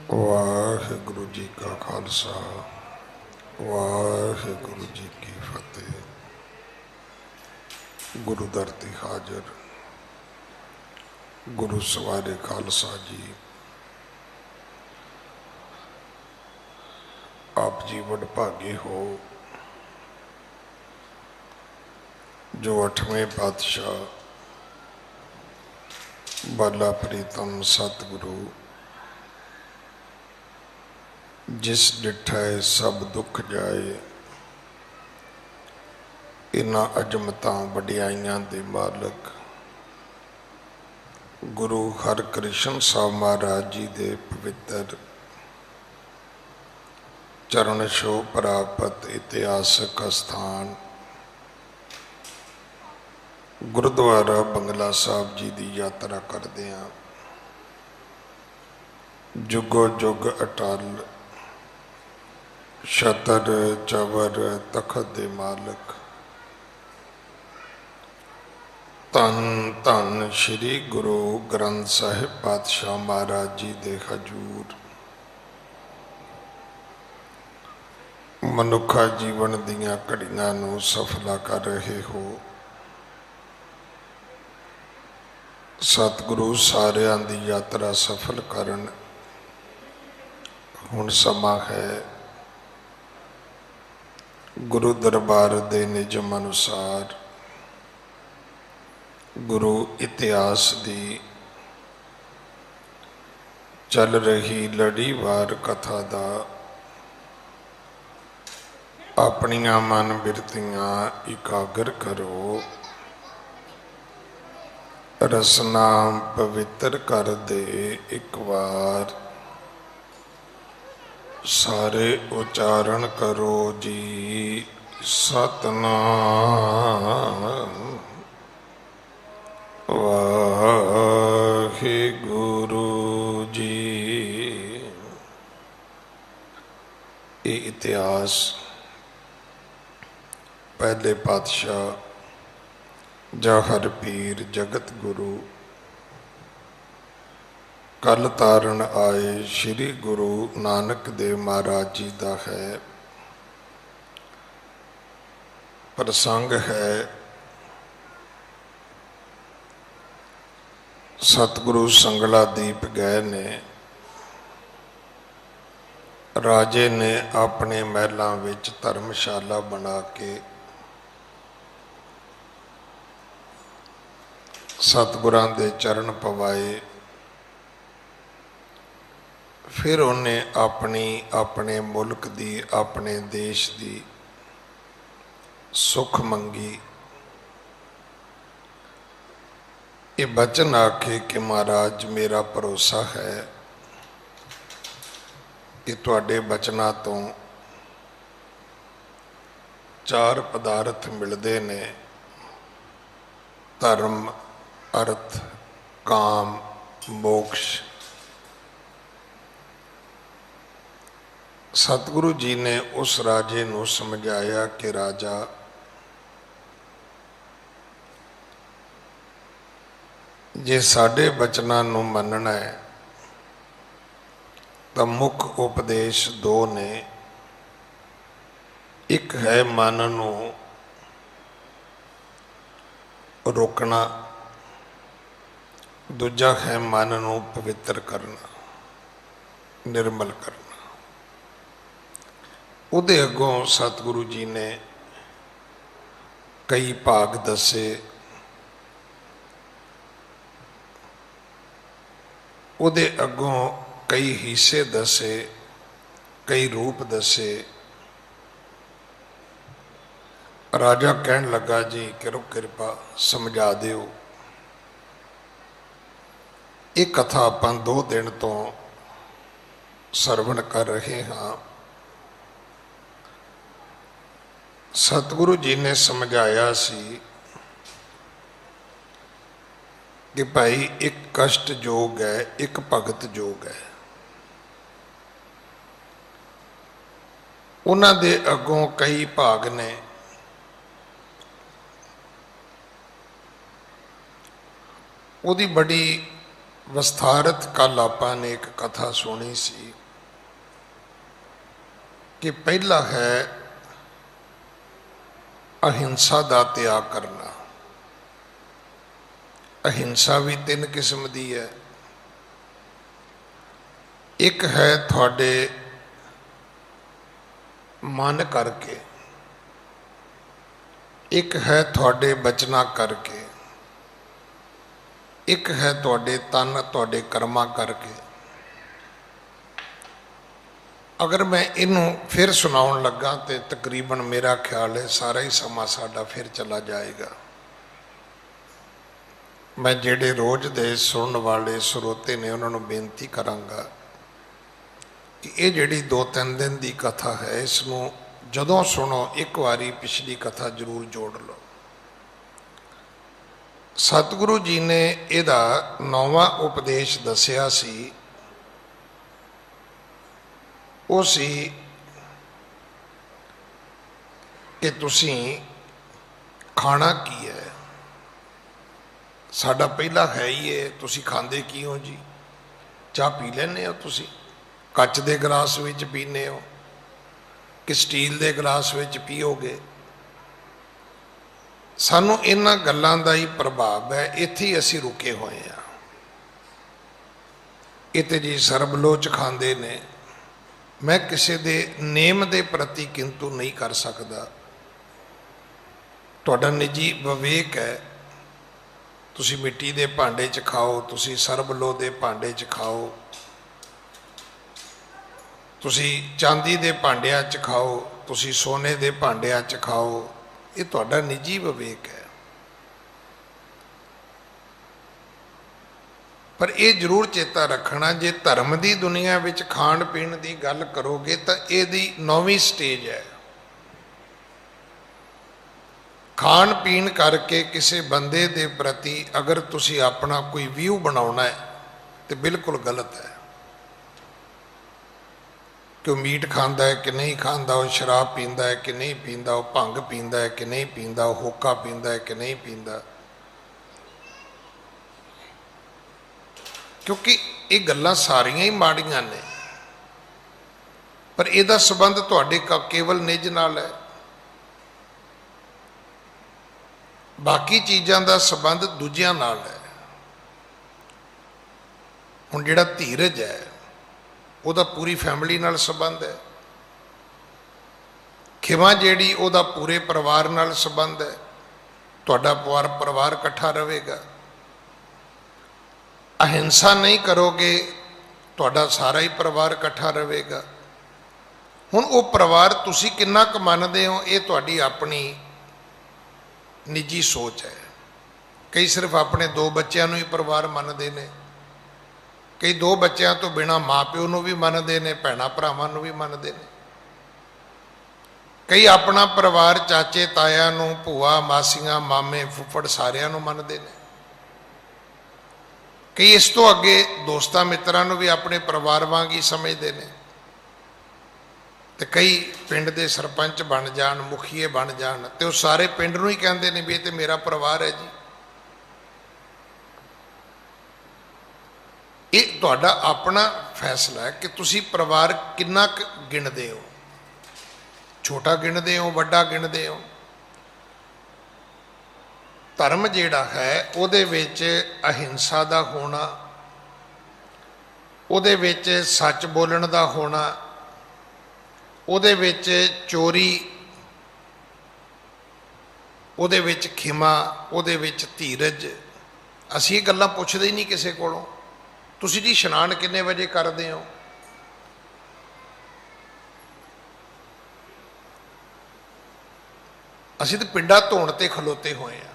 वाहिगुरु जी का खालसा वाहिगुरु जी की फतेह। गुरु धरती हाजर, गुरु सवारे खालसा जी। आप जीवन भागे हो जो 8वें पातशाह बाला प्रीतम सतगुरु जिस डिठै सब दुख जाए, इन्हां अजमतां वडियाइयां दे मालक गुरु हरकृष्ण साहब महाराज जी दे पवित्र चरण छो प्राप्त इतिहासक अस्थान गुरुद्वारा बंगला साहब जी की यात्रा करते हैं। जुगो जुग अटल छतर चवर तखत दे मालक धन धन श्री गुरु ग्रंथ साहिब पातशाह महाराज जी दे हजूर मनुखा जीवन दियां घड़ियां नूं सफला कर रहे हो। सतगुरु सारियां दी यात्रा सफल करन। हुण समा है गुरु दरबार दे निजम अनुसार गुरु इतिहास दी चल रही लड़ीवार कथा दा अपनियां मन बिरतियां इकागर करो। रसना पवित्र कर दे एक बार, सारे उच्चारण करो जी सतनाम वाहिगुरु जी। ये इतिहास पहले पातशाह जाहर पीर जगत गुरु कल तारण आए श्री गुरु नानक देव महाराज जी का है। प्रसंग है सतगुरु संगला दीप गए ने राजे ने अपने महलों विच धर्मशाला बना के सतगुरां दे चरण पवाए। फिर उन्हें अपनी अपने मुल्क दी अपने देश दी सुख मंगी। ये बचन आखे कि महाराज मेरा भरोसा है कि तुहाडे बचना तो 4 पदार्थ मिलते ने, धर्म अर्थ काम मोक्ष। सतगुरु जी ने उस राजे नूं समझाया कि राजा जे साडे बचना नूं मनना है तो मुख उपदेश 2 ने। एक है मन नूं रोकना, दूजा है मन नूं पवित्र करना निर्मल करना। उहदे अगों सतगुरु जी ने कई भाग दसे। उहदे अगों कई हिस्से दसे, कई रूप दसे। राजा कहन लगा जी करो कृपा समझा दिओ। ये कथा आपां 2 दिन तो सरवण कर रहे हाँ। सतगुरु जी ने समझाया सी कि भाई एक कष्ट जोग है, एक भगत जोग है। उन्हां दे अगों कई भाग ने। उहदी बड़ी ਵਿਸਥਾਰਤ ਕੱਲ ਆਪਾਂ ਨੇ ਇੱਕ ਕਥਾ ਸੁਣੀ ਸੀ ਕਿ ਪਹਿਲਾ ਹੈ ਅਹਿੰਸਾ ਦਾ ਤਿਆਗ ਕਰਨਾ। ਅਹਿੰਸਾ ਵੀ ਤਿੰਨ ਕਿਸਮ ਦੀ ਹੈ। ਇੱਕ ਹੈ ਤੁਹਾਡੇ ਮਨ ਕਰਕੇ, ਇੱਕ ਹੈ ਤੁਹਾਡੇ ਬਚਨਾਂ ਕਰਕੇ, ਇੱਕ ਹੈ ਤੁਹਾਡੇ ਤਨ ਤੁਹਾਡੇ ਕਰਮਾਂ ਕਰਕੇ। ਅਗਰ ਮੈਂ ਇਹਨੂੰ ਫਿਰ ਸੁਣਾਉਣ ਲੱਗਾ ਤੇ ਤਕਰੀਬਨ ਮੇਰਾ ਖਿਆਲ ਹੈ ਸਾਰਾ ਹੀ ਸਮਾਂ ਸਾਡਾ ਫਿਰ ਚਲਾ ਜਾਏਗਾ। ਮੈਂ ਜਿਹੜੇ ਰੋਜ਼ ਦੇ ਸੁਣਨ ਵਾਲੇ ਸਰੋਤੇ ਨੇ ਉਹਨਾਂ ਨੂੰ ਬੇਨਤੀ ਕਰਾਂਗਾ ਕਿ ਇਹ ਜਿਹੜੀ 2-3 ਦਿਨ ਦੀ ਕਥਾ ਹੈ ਇਸ ਨੂੰ ਜਦੋਂ ਸੁਣੋ ਇੱਕ ਵਾਰੀ ਪਿਛਲੀ ਕਥਾ ਜ਼ਰੂਰ ਜੋੜ ਲਓ। ਸਤਿਗੁਰੂ ਜੀ ਨੇ ਇਹਦਾ 9ਵਾਂ ਉਪਦੇਸ਼ ਦੱਸਿਆ ਸੀ। ਉਹ ਸੀ ਕਿ ਤੁਸੀਂ ਖਾਣਾ ਕੀ ਹੈ। ਸਾਡਾ ਪਹਿਲਾ ਹੈ ਹੀ ਹੈ, ਤੁਸੀਂ ਖਾਂਦੇ ਕੀ ਹੋ ਜੀ? ਚਾਹ ਪੀ ਲੈਂਦੇ ਹੋ ਤੁਸੀਂ? ਕੱਚ ਦੇ ਗਲਾਸ ਵਿੱਚ ਪੀਂਦੇ ਹੋ ਕਿ ਸਟੀਲ ਦੇ ਗਲਾਸ ਵਿੱਚ ਪੀਓਗੇ? ਸਾਨੂੰ ਇਹਨਾਂ ਗੱਲਾਂ ਦਾ ਹੀ ਪ੍ਰਭਾਵ ਹੈ, ਇੱਥੇ ਹੀ ਅਸੀਂ ਰੁਕੇ ਹੋਏ ਹਾਂ। ਇਹ ਤੇ ਜੀ ਸਰਬਲੋਚ ਖਾਂਦੇ ਨੇ। ਮੈਂ ਕਿਸੇ ਦੇ ਨੇਮ ਦੇ ਪ੍ਰਤੀ ਕਿੰਤੂ ਨਹੀਂ ਕਰ ਸਕਦਾ, ਤੁਹਾਡਾ ਨਿੱਜੀ ਵਿਵੇਕ ਹੈ। ਤੁਸੀਂ ਮਿੱਟੀ ਦੇ ਭਾਂਡੇ 'ਚ ਖਾਓ, ਤੁਸੀਂ ਸਰਬਲੋ ਦੇ ਭਾਂਡੇ 'ਚ ਖਾਓ, ਤੁਸੀਂ ਚਾਂਦੀ ਦੇ ਭਾਂਡਿਆਂ 'ਚ ਖਾਓ, ਤੁਸੀਂ ਸੋਨੇ ਦੇ ਭਾਂਡਿਆਂ 'ਚ ਖਾਓ, ਇਹ ਤੁਹਾਡਾ ਨਿੱਜੀ ਵਿਵੇਕ ਹੈ। ਪਰ ਇਹ ਜ਼ਰੂਰ ਚੇਤਾ ਰੱਖਣਾ, ਜੇ ਧਰਮ ਦੀ ਦੁਨੀਆ ਵਿੱਚ ਖਾਣ ਪੀਣ ਦੀ ਗੱਲ ਕਰੋਗੇ ਤਾਂ ਇਹਦੀ 9ਵੀਂ ਸਟੇਜ ਹੈ। ਖਾਣ ਪੀਣ ਕਰਕੇ ਕਿਸੇ ਬੰਦੇ ਦੇ ਪ੍ਰਤੀ ਅਗਰ ਤੁਸੀਂ ਆਪਣਾ ਕੋਈ ਵਿਊ ਬਣਾਉਣਾ ਹੈ ਤੇ ਬਿਲਕੁਲ ਗਲਤ ਹੈ ਕਿ ਉਹ ਮੀਟ ਖਾਂਦਾ ਹੈ ਕਿ ਨਹੀਂ ਖਾਂਦਾ, ਉਹ ਸ਼ਰਾਬ ਪੀਂਦਾ ਹੈ ਕਿ ਨਹੀਂ ਪੀਂਦਾ, ਉਹ ਭੰਗ ਪੀਂਦਾ ਹੈ ਕਿ ਨਹੀਂ ਪੀਂਦਾ, ਉਹ ਹੋਕਾ ਪੀਂਦਾ ਹੈ ਕਿ ਨਹੀਂ ਪੀਂਦਾ। ਕਿਉਂਕਿ ਇਹ ਗੱਲਾਂ ਸਾਰੀਆਂ ਹੀ ਮਾੜੀਆਂ ਨੇ, ਪਰ ਇਹਦਾ ਸੰਬੰਧ ਤੁਹਾਡੇ ਕੇਵਲ ਨਿੱਜ ਨਾਲ ਹੈ। ਬਾਕੀ ਚੀਜ਼ਾਂ ਦਾ ਸੰਬੰਧ ਦੂਜਿਆਂ ਨਾਲ ਹੈ। ਹੁਣ ਜਿਹੜਾ ਧੀਰਜ ਹੈ ਉਹਦਾ ਪੂਰੀ ਫੈਮਿਲੀ ਨਾਲ ਸੰਬੰਧ ਹੈ। ਖਿਮਾ ਜਿਹੜੀ ਉਹਦਾ ਪੂਰੇ ਪਰਿਵਾਰ ਨਾਲ ਸੰਬੰਧ ਹੈ। ਤੁਹਾਡਾ ਪਰਿਵਾਰ ਇਕੱਠਾ ਰਹੇਗਾ। ਅਹਿੰਸਾ ਨਹੀਂ ਕਰੋਗੇ ਤੁਹਾਡਾ ਸਾਰਾ ਹੀ ਪਰਿਵਾਰ ਇਕੱਠਾ ਰਹੇਗਾ। ਹੁਣ ਉਹ ਪਰਿਵਾਰ ਤੁਸੀਂ ਕਿੰਨਾ ਕੁ ਮੰਨਦੇ ਹੋ ਇਹ ਤੁਹਾਡੀ ਆਪਣੀ ਨਿੱਜੀ ਸੋਚ ਹੈ। ਕਈ ਸਿਰਫ ਆਪਣੇ 2 ਬੱਚਿਆਂ ਨੂੰ ਹੀ ਪਰਿਵਾਰ ਮੰਨਦੇ ਨੇ, ਕਈ 2 ਬੱਚਿਆਂ ਤੋਂ ਬਿਨਾਂ ਮਾਂ ਪਿਓ ਨੂੰ ਵੀ ਮੰਨਦੇ ਨੇ, ਭੈਣਾਂ ਭਰਾਵਾਂ ਨੂੰ ਵੀ ਮੰਨਦੇ ਨੇ। ਕਈ ਆਪਣਾ ਪਰਿਵਾਰ ਚਾਚੇ ਤਾਇਆਂ ਨੂੰ, ਭੂਆ ਮਾਸੀਆਂ ਮਾਮੇ ਫੁੱਫੜ ਸਾਰਿਆਂ ਨੂੰ ਮੰਨਦੇ ਨੇ। ਕਈ ਇਸ ਤੋਂ ਅੱਗੇ ਦੋਸਤਾਂ ਮਿੱਤਰਾਂ ਨੂੰ ਵੀ ਆਪਣੇ ਪਰਿਵਾਰ ਵਾਂਗ ਹੀ ਸਮਝਦੇ ਨੇ। ਤੇ ਕਈ ਪਿੰਡ ਦੇ ਸਰਪੰਚ ਬਣ ਜਾਣ, ਮੁਖੀਏ ਬਣ ਜਾਣ ਤੇ ਉਹ ਸਾਰੇ ਪਿੰਡ ਨੂੰ ਹੀ ਕਹਿੰਦੇ ਨੇ ਵੀ ਇਹ ਤੇ ਮੇਰਾ ਪਰਿਵਾਰ ਹੈ ਜੀ। ਇਹ ਤੁਹਾਡਾ ਆਪਣਾ ਫੈਸਲਾ ਹੈ ਕਿ ਤੁਸੀਂ ਪਰਿਵਾਰ ਕਿੰਨਾ ਕੁ ਗਿਣਦੇ ਹੋ, ਛੋਟਾ ਗਿਣਦੇ ਹੋ, ਵੱਡਾ ਗਿਣਦੇ ਹੋ। ਧਰਮ ਜਿਹੜਾ ਹੈ ਉਹਦੇ ਵਿੱਚ ਅਹਿੰਸਾ ਦਾ ਹੋਣਾ, ਉਹਦੇ ਵਿੱਚ ਸੱਚ ਬੋਲਣ ਦਾ ਹੋਣਾ, ਉਹਦੇ ਵਿੱਚ ਚੋਰੀ, ਉਹਦੇ ਵਿੱਚ ਖਿਮਾ, ਉਹਦੇ ਵਿੱਚ ਧੀਰਜ। ਅਸੀਂ ਇਹ ਗੱਲਾਂ ਪੁੱਛਦੇ ਹੀ ਨਹੀਂ ਕਿਸੇ ਕੋਲੋਂ। ਤੁਸੀਂ ਜੀ ਇਸ਼ਨਾਨ ਕਿੰਨੇ ਵਜੇ ਕਰਦੇ ਹੋ? ਅਸੀਂ ਤਾਂ ਪਿੰਡਾਂ ਧੋਣ ਤੇ ਖਲੋਤੇ ਹੋਏ ਹਾਂ।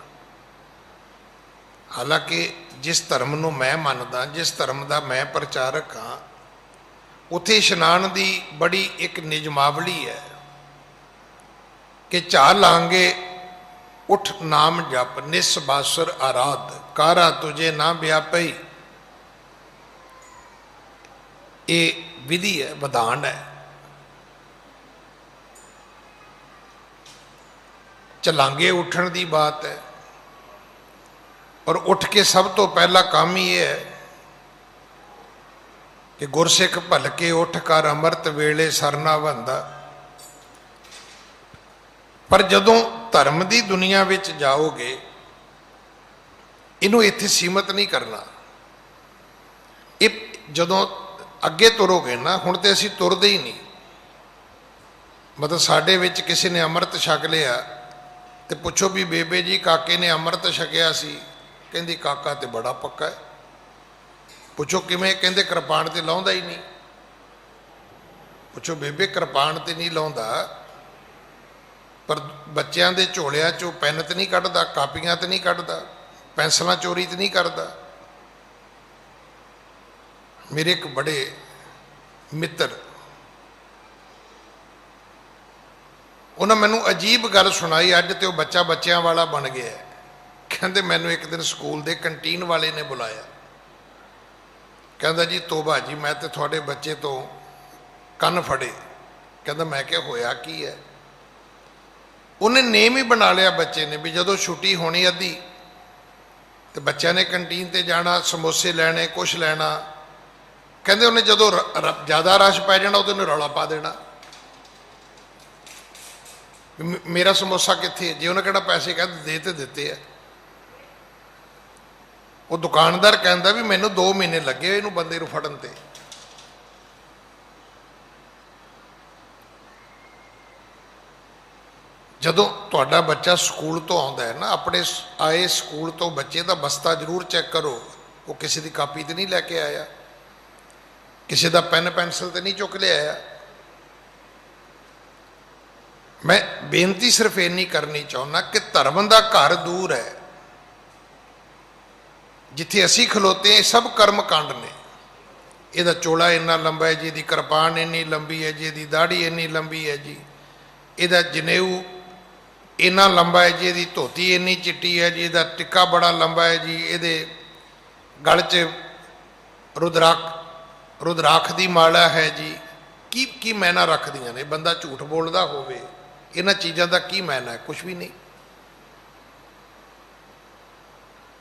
ਹਾਲਾਂਕਿ ਜਿਸ ਧਰਮ ਨੂੰ ਮੈਂ ਮੰਨਦਾ, ਜਿਸ ਧਰਮ ਦਾ ਮੈਂ ਪ੍ਰਚਾਰਕ ਹਾਂ, ਉੱਥੇ ਇਸ਼ਨਾਨ ਦੀ ਬੜੀ ਇੱਕ ਨਿਯਮਾਵਲੀ ਹੈ ਕਿ ਚਾਹ ਲਾਂਗੇ ਉਠ ਨਾਮ ਜਪ, ਨਿਸ ਬਾਸੁਰ ਆਰਾਧ, ਕਾਰਾ ਤੁਝੇ ਨਾ ਵਿਆਪਈ। ਇਹ ਵਿਧੀ ਹੈ, ਵਿਧਾਨ ਹੈ। ਚਲਾਂਗੇ ਉੱਠਣ ਦੀ ਬਾਤ ਹੈ। ਔਰ ਉੱਠ ਕੇ ਸਭ ਤੋਂ ਪਹਿਲਾ ਕੰਮ ਹੀ ਇਹ ਹੈ कि गुरसिख भलके उठ कर अमृत वेले सरना बंदा। पर जदों धर्म की दुनिया विच जाओगे, इनू इत्थे सीमित नहीं करना। ये जदों अगे तुरोगे ना, हुण तो असीं तुरदे ही नहीं। मतलब साडे विच किसी ने अमृत छक लिया तो पुछो भी बेबे जी काके ने अमृत छकिया सी, कहंदी काका तो बड़ा पक्का है। पुछो किवें, कहंदे कृपाण तो लाउंदा ही नहीं। पुछो बेबे कृपाण तो नहीं लाउंदा, पर बच्चों के झोलिया चों पैन तो नहीं कढ़दा, कापियां तो नहीं कढ़दा, पेंसिलां चोरी तो नहीं करता। मेरे एक बड़े मित्र, उन्हें मैनू अजीब गल सुनाई। अज तो बच्चा बच्चों वाला बन गया। कहते मैनू एक दिन स्कूल के कंटीन वाले ने बुलाया, कहता जी तोबा जी मैं तो थोड़े बच्चे तो कन फड़े। कहता मैं क्या होया की है। उन्हें नेम ही बना लिया बच्चे ने भी जदों छुट्टी होनी अद्धी तो बच्चों ने कंटीन ते जाना, समोसे लैने, कुछ लैना। कहते उन्हें जदों ज़्यादा रश पै जाना उन्हें रौला पा देना, मेरा समोसा कित्थे। जे उन्हें कहना पैसे, कहते दे तो दिते है। वो दुकानदार कहता भी मैनू 2 महीने लगे इनू बंदे नू फड़न ते। जदों तुहाडा बच्चा स्कूल तो आउंदा है ना, अपने आए स्कूल तो बच्चे का बस्ता जरूर चैक करो, वो किसी की कापी तो नहीं लैके आया, किसी का पैन पेंसिल तो नहीं चुक लिया आया। मैं बेनती सिर्फ इन्नी करनी चाहुंदा कि धर्म का घर दूर है, जिथे असी खलोते हैं सब कर्म कांड ने। यदा चोला इन्ना लंबा है जी, इसकी कृपान इन्नी लंबी है जी, इसकी दाढ़ी इन्नी लंबी है जी, इहदा जनेऊ इन्ना लंबा है जी, इसकी धोती इन्नी चिट्टी है जी, इसका टिक्का बड़ा लंबा है जी, ये गल च रुद्राख की माला है जी। की मैना रख दियां ने। बंदा झूठ बोलता होवे, इन्हां चीज़ों का की मैना है? कुछ भी नहीं।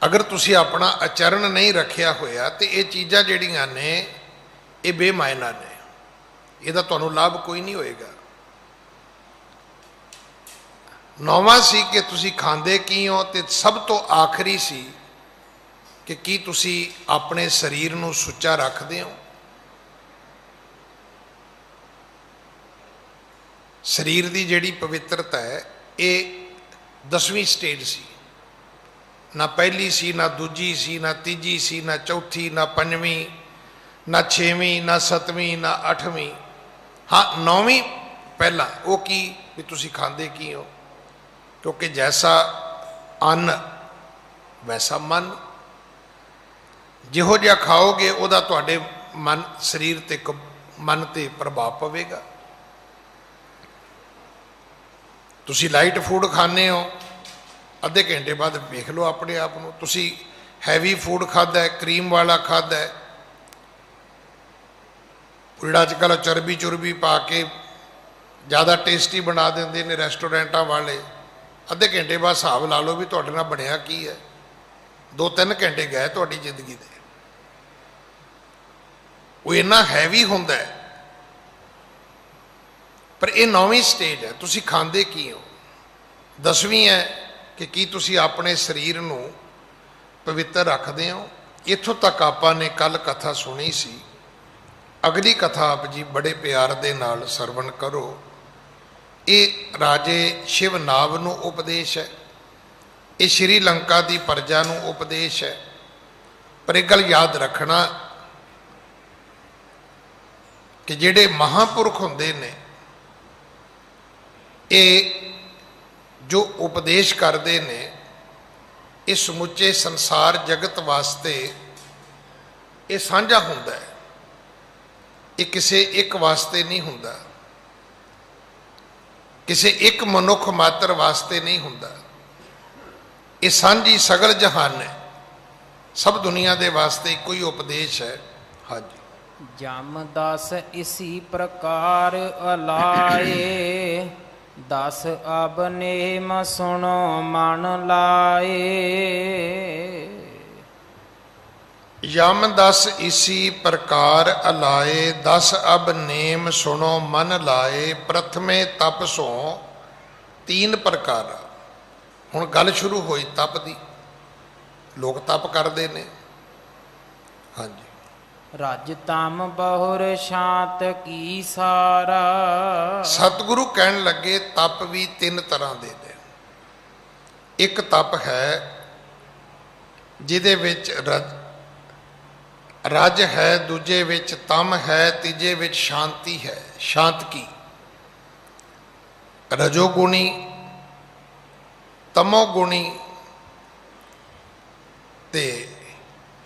अगर तुसी अपना आचरण नहीं रखिया होया तो ये चीज़ां जिहड़ियां ने ये बेमायना ने, इहदा तुहानूं लाभ कोई नहीं होएगा। नौवां सी कि तुसी खांदे की हो, ते सब तो आखिरी सी कि की तुसी अपने शरीर नूं सुच्चा रखदे हो। शरीर की जिहड़ी पवित्रता है ये 10वीं स्टेज सी, ना पहली सी, ना दूजी सी, ना तीजी सी, ना चौथी, ना पंजवीं, ना 6वीं, ना 7वीं, ना 8वीं। हाँ 9वीं पहला। वो की भी तुसी खांदे की हो, क्योंकि जैसा अन्न वैसा मन। जिहो जिहा खाओगे उहदा तुहाडे मन शरीर ते मन ते प्रभाव पवेगा। तुसी लाइट फूड खाने हो, अद्धे घंटे बाद देख लो अपने आप को। तुसी हैवी फूड खादा है, क्रीम वाला खादा है, जिहड़ा अजकल चरबी चुरबी पा के ज़्यादा टेस्टी बना देंदे ने रेस्टोरेंटां वाले, अद्धे घंटे बाद हिसाब ला लो भी तुहाडे नाल बनिया की है। 2-3 घंटे गए तुहाडी जिंदगी दे। वो इन्ना हैवी हुंदा है। पर यह 9वीं स्टेज है, तुसी खांदे की हो। 10वीं है कि की तुसी अपने शरीर नूं पवित्र रखते हो। इत्थों तक आपाने कल कथा सुनी सी। अगली कथा आप जी बड़े प्यार दे नाल सरवण करो। ये राजे शिवनाभ नूं उपदेश है, ये श्रीलंका की प्रजा नूं उपदेश है। पर एक गल याद रखना कि जिहड़े महापुरख हुंदे ने ये जो उपदेश करते ने, ये समुचे संसार जगत वास्ते ये साझा हुंदा है, ये किसी एक वास्ते नहीं हुंदा, किसी एक मनुख मात्र वास्ते नहीं हुंदा। ये सांझी सगल जहान है, सब दुनिया के वास्ते इको ही उपदेश है। हाँ जी। जमदास इसी प्रकार अलाए, 10 अब नेम सुनो मन लाए। यम दस इसी प्रकार अलाए, 10 अब नेम सुनो मन लाए। प्रथमे तप सो 3 प्रकार। हुण गल शुरू होई तप दी। लोग तप करते ने। हाँ जी। रज तम बहुर शांत की सारा। सतगुरु कहन लगे तप भी 3 तरह दे ने। एक तप है जिहदे विच रज है, दूजे विच तम है, तीजे विच शांति है। शांत की रजोगुणी, तमोगुणी ते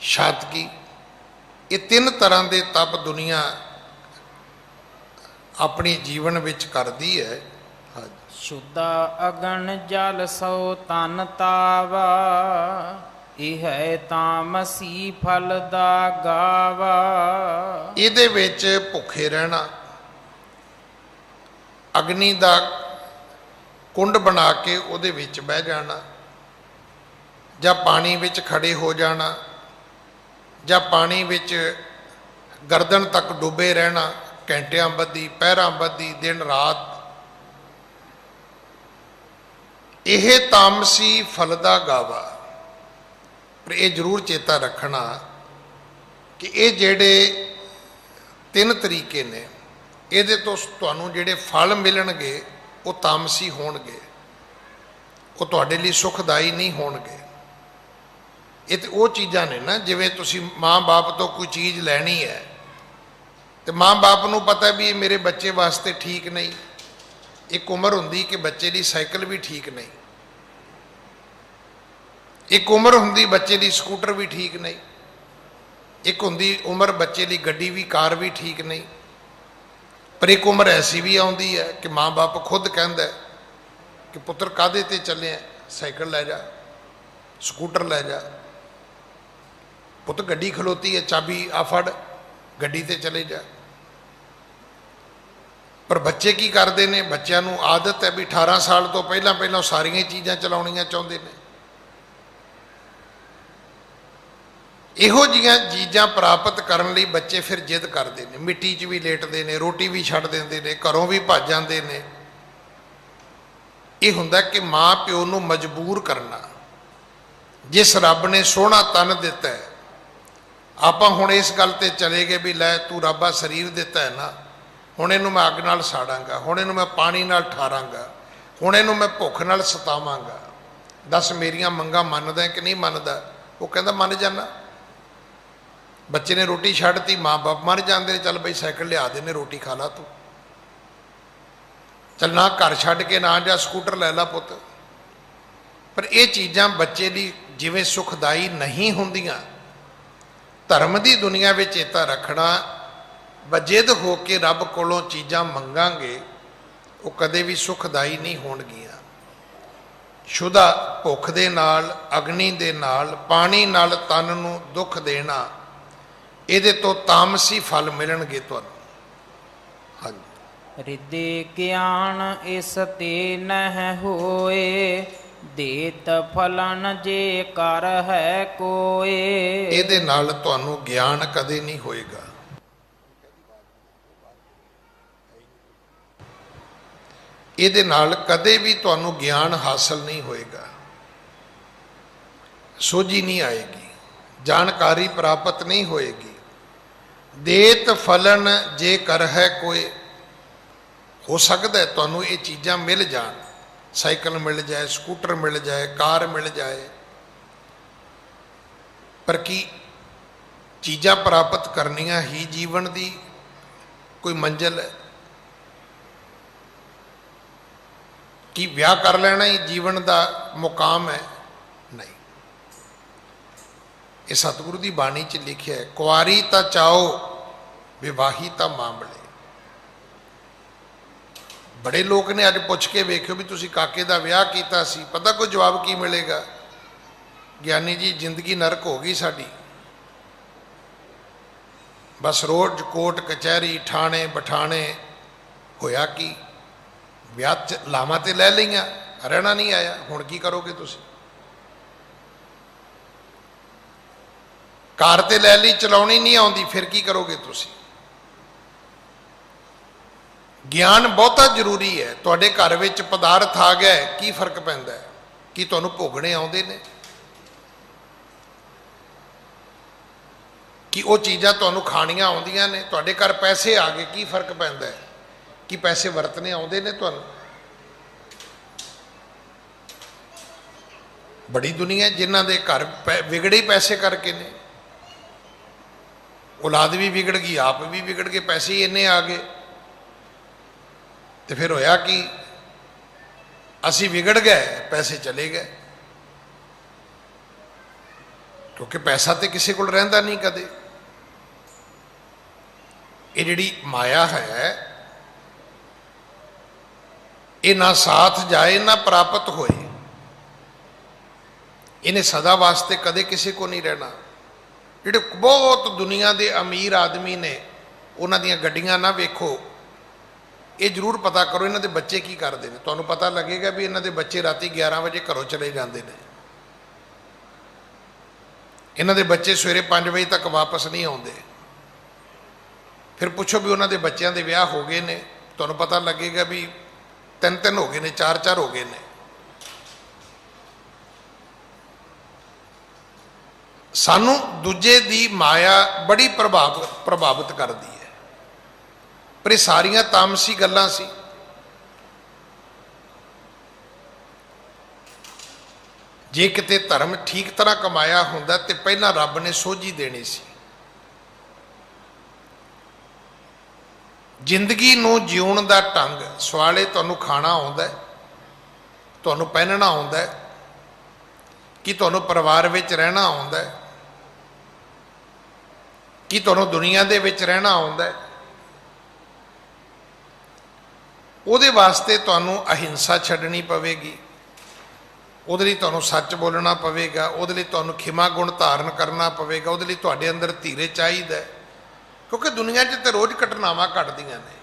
शांत की। ये 3 तरह के तप दुनिया अपनी जीवन विच करती है। हाँ जी। शुद्धा अगन जल सो तन तावा। यह तामसी फल दा गावा। ਇਹਦੇ ਵਿੱਚ ਭੁੱਖੇ ਰਹਿਣਾ, ਅਗਨੀ ਦਾ ਕੁੰਡ ਬਣਾ ਕੇ ਉਹਦੇ ਵਿੱਚ ਬਹਿ ਜਾਣਾ, ਜਾਂ ਪਾਣੀ ਵਿੱਚ ਖੜੇ ਹੋ ਜਾਣਾ, ਜਾਂ ਪਾਣੀ ਵਿੱਚ ਗਰਦਨ ਤੱਕ ਡੁੱਬੇ ਰਹਿਣਾ, ਘੰਟਿਆਂ ਬੱਧੀ, ਪਹਿਰਾਂ ਬੱਧੀ, ਦਿਨ ਰਾਤ। ਇਹ ਤਾਮਸੀ ਫਲ ਦਾ ਗਾਵਾ। पर यह जरूर चेता रखना कि ये जेड़े 3 तरीके ने, ये तो तुहानू जेड़े फल मिलणगे वो तामसी होणगे, वो तुहाडे लई सुखदाई नहीं होणगे। ये तो वो चीज़ां ने ना, जिवें तुसीं माँ बाप तो कोई चीज़ लैनी है तो माँ बाप नू पता भी ये मेरे बच्चे वास्ते ठीक नहीं। एक उम्र हुंदी कि बच्चे लई साइकिल भी ठीक नहीं, एक उम्र हुंदी बच्चे ली स्कूटर भी ठीक नहीं, एक हुंदी उम्र बच्चे ली गड्डी भी, कार भी ठीक नहीं। पर एक उम्र ऐसी भी आउंदी है कि माँ बाप खुद कहंदा है कि पुत्र काहदे ते चले हैं, साइकिल लै जा, स्कूटर लै जा। पुत गड्डी खलोती है, चाबी आ फड़, गड्डी ते चले जा। पर बच्चे की करते हैं, बच्चों नू आदत है भी 18 साल तो पहला पहला सारिया चीज़ां चलाउणियां चाहुंदे ने। इहो जिहियां चीज़ां प्राप्त करने लई बच्चे फिर जिद करते हैं, मिट्टी च भी लेटते हैं, रोटी भी छड्ड देंदे ने, घरों भी भज जाते हैं। यह हुंदा कि माँ प्यो नूं मजबूर करना। जिस रब ने सोहना तन दिता है, आपां हुण इस गल ते चले गए भी लै तू रब्बा शरीर दिता है ना, हुण इहनूं मैं अग नाल साड़ांगा, हुण इहनूं मैं पानी नाल ठारांगा, हुण इहनूं मैं भुख नाल सतावांगा, दस मेरियां मंगां मनदा कि नहीं मनदा। वो कहंदा मन जाना। बच्चे ने रोटी छड्डती, माँ बाप मर जाते हैं, चल बई साइकिल लिया देने, रोटी खा ला तू, चल ना घर छड्ड के ना जा, स्कूटर लै ला पुत। पर ये चीज़ां बच्चे ली जिवें सुखदाई नहीं हुंदियां। धर्म की दुनिया में चेता रखना, बजिद हो के रब कोलों चीज़ां मंगांगे वो कदे भी सुखदाई नहीं होणगियां। शुदा भुख दे नाल, अग्नि दे नाल, पानी नाल तन नूं दुख देना, ਇਹਦੇ तो तामसी फल मिलणगे तुहानूं। हाँ जी। रिदे ज्ञान इस ते नह होए। देत फलन जे कर है कोए। ਇਹਦੇ ਨਾਲ ਤੁਹਾਨੂੰ ਗਿਆਨ ਕਦੇ ਨਹੀਂ ਹੋਏਗਾ। ਇਹਦੇ ਨਾਲ ਕਦੇ ਵੀ ਤੁਹਾਨੂੰ ਗਿਆਨ ਹਾਸਲ ਨਹੀਂ ਹੋਏਗਾ, ਸੋਝੀ ਨਹੀਂ ਆਏਗੀ, जानकारी प्राप्त नहीं होएगी। देत फलन जे कर है कोई। हो सकता है तुहानूं ये चीज़ां मिल जान, साइकिल मिल जाए, स्कूटर मिल जाए, कार मिल जाए, पर की चीज़ां प्राप्त करनियां ही जीवन की कोई मंजिल है? कि ब्याह कर लेना ही जीवन का मुकाम है? नहीं। ये सतगुरु की बाणी च लिखिया है, कुआरी ता चाओ विवाही ता मामले। बड़े लोग ने अज पुछ के वेखियो भी तुसी काके दा विआह कीता सी, पता कोई जवाब की मिलेगा? ज्ञानी जी जिंदगी नरक हो गई साडी, बस रोज कोट कचहरी ठाणे बठाणे होया की ब्याह लावां ते लै लईआं, रहना नहीं आया, हुण की करोगे तुसी? ਕਾਰ ਤੇ ਲੈ ਲਈ, ਚਲਾਉਣੀ ਨਹੀਂ ਆਉਂਦੀ, ਫਿਰ ਕੀ ਕਰੋਗੇ ਤੁਸੀਂ? ਗਿਆਨ ਬਹੁਤਾ ਜ਼ਰੂਰੀ ਹੈ। ਤੁਹਾਡੇ ਘਰ ਵਿੱਚ ਪਦਾਰਥ ਆ ਗਿਆ, ਕੀ ਫਰਕ ਪੈਂਦਾ ਹੈ? ਕੀ ਤੁਹਾਨੂੰ ਭੋਗਣੇ ਆਉਂਦੇ ਨੇ? ਕਿ ਉਹ ਚੀਜ਼ਾਂ ਤੁਹਾਨੂੰ ਖਾਣੀਆਂ ਆਉਂਦੀਆਂ ਨੇ? ਤੁਹਾਡੇ ਘਰ ਪੈਸੇ ਆ ਗਏ, ਕੀ ਫਰਕ ਪੈਂਦਾ ਹੈ? ਕਿ ਪੈਸੇ ਵਰਤਣੇ ਆਉਂਦੇ ਨੇ ਤੁਹਾਨੂੰ? ਬੜੀ ਦੁਨੀਆ ਜਿਨ੍ਹਾਂ ਦੇ ਘਰ ਵਿਗੜੇ ਹੀ ਪੈਸੇ ਕਰਕੇ ਨੇ। ਔਲਾਦ ਵੀ ਵਿਗੜ ਗਈ, ਆਪ ਵੀ ਵਿਗੜ ਗਏ, ਪੈਸੇ ਹੀ ਇੰਨੇ ਆ ਗਏ। ਤੇ ਫਿਰ ਹੋਇਆ ਕਿ ਅਸੀਂ ਵਿਗੜ ਗਏ, ਪੈਸੇ ਚਲੇ ਗਏ। ਕਿਉਂਕਿ ਪੈਸਾ ਤੇ ਕਿਸੇ ਕੋਲ ਰਹਿੰਦਾ ਨਹੀਂ ਕਦੇ। ਇਹ ਜਿਹੜੀ ਮਾਇਆ ਹੈ, ਇਹ ਨਾ ਸਾਥ ਜਾਏ ਨਾ ਪ੍ਰਾਪਤ ਹੋਏ। ਇਹਨੇ ਸਦਾ ਵਾਸਤੇ ਕਦੇ ਕਿਸੇ ਕੋ ਨਹੀਂ ਰਹਿਣਾ। ਜਿਹੜੇ ਬਹੁਤ ਦੁਨੀਆ ਦੇ ਅਮੀਰ ਆਦਮੀ ਨੇ, ਉਹਨਾਂ ਦੀਆਂ ਗੱਡੀਆਂ ਨਾ ਵੇਖੋ, ਇਹ ਜ਼ਰੂਰ ਪਤਾ ਕਰੋ ਇਹਨਾਂ ਦੇ ਬੱਚੇ ਕੀ ਕਰਦੇ ਨੇ। ਤੁਹਾਨੂੰ ਪਤਾ ਲੱਗੇਗਾ ਵੀ ਇਹਨਾਂ ਦੇ ਬੱਚੇ ਰਾਤੀ 11 ਵਜੇ ਘਰੋਂ ਚਲੇ ਜਾਂਦੇ ਨੇ, ਇਹਨਾਂ ਦੇ ਬੱਚੇ ਸਵੇਰੇ 5 ਵਜੇ ਤੱਕ ਵਾਪਸ ਨਹੀਂ ਆਉਂਦੇ। ਫਿਰ ਪੁੱਛੋ ਵੀ ਉਹਨਾਂ ਦੇ ਬੱਚਿਆਂ ਦੇ ਵਿਆਹ ਹੋ ਗਏ ਨੇ, ਤੁਹਾਨੂੰ ਪਤਾ ਲੱਗੇਗਾ ਵੀ 3 ਹੋ ਗਏ ਨੇ, 4 ਹੋ ਗਏ ਨੇ। ਸਾਨੂੰ ਦੂਜੇ ਦੀ ਮਾਇਆ ਬੜੀ ਪ੍ਰਭਾਵਿਤ ਕਰਦੀ ਹੈ। ਪਰ ਇਹ ਸਾਰੀਆਂ ਤਾਮਸੀ ਗੱਲਾਂ ਸੀ। ਜੇ ਕਿਤੇ ਧਰਮ ਠੀਕ ਤਰ੍ਹਾਂ ਕਮਾਇਆ ਹੁੰਦਾ ਤੇ ਪਹਿਲਾਂ ਰੱਬ ਨੇ ਸੋਝੀ ਦੇਣੀ ਸੀ। ਜ਼ਿੰਦਗੀ ਨੂੰ ਜਿਉਣ ਦਾ ਢੰਗ ਸਵਾਲੇ ਤੁਹਾਨੂੰ ਖਾਣਾ ਆਉਂਦਾ, ਤੁਹਾਨੂੰ ਪਹਿਨਣਾ ਆਉਂਦਾ, ਕਿ ਤੁਹਾਨੂੰ ਪਰਿਵਾਰ ਵਿੱਚ ਰਹਿਣਾ ਆਉਂਦਾ, ਕਿ ਤੁਹਾਨੂੰ ਦੁਨੀਆ ਦੇ ਵਿੱਚ ਰਹਿਣਾ ਆਉਂਦਾ। ਉਹਦੇ ਵਾਸਤੇ ਤੁਹਾਨੂੰ ਅਹਿੰਸਾ ਛੱਡਣੀ ਪਵੇਗੀ, ਉਹਦੇ ਲਈ ਤੁਹਾਨੂੰ ਸੱਚ ਬੋਲਣਾ ਪਵੇਗਾ, ਉਹਦੇ ਲਈ ਤੁਹਾਨੂੰ ਖਿਮਾ ਗੁਣ ਧਾਰਨ ਕਰਨਾ ਪਵੇਗਾ, ਉਹਦੇ ਲਈ ਤੁਹਾਡੇ ਅੰਦਰ ਧੀਰੇ ਚਾਹੀਦਾ। ਕਿਉਂਕਿ ਦੁਨੀਆ 'ਚ ਤੇ ਰੋਜ਼ ਘਟਨਾਵਾਂ ਘਟਦੀਆਂ ਨੇ।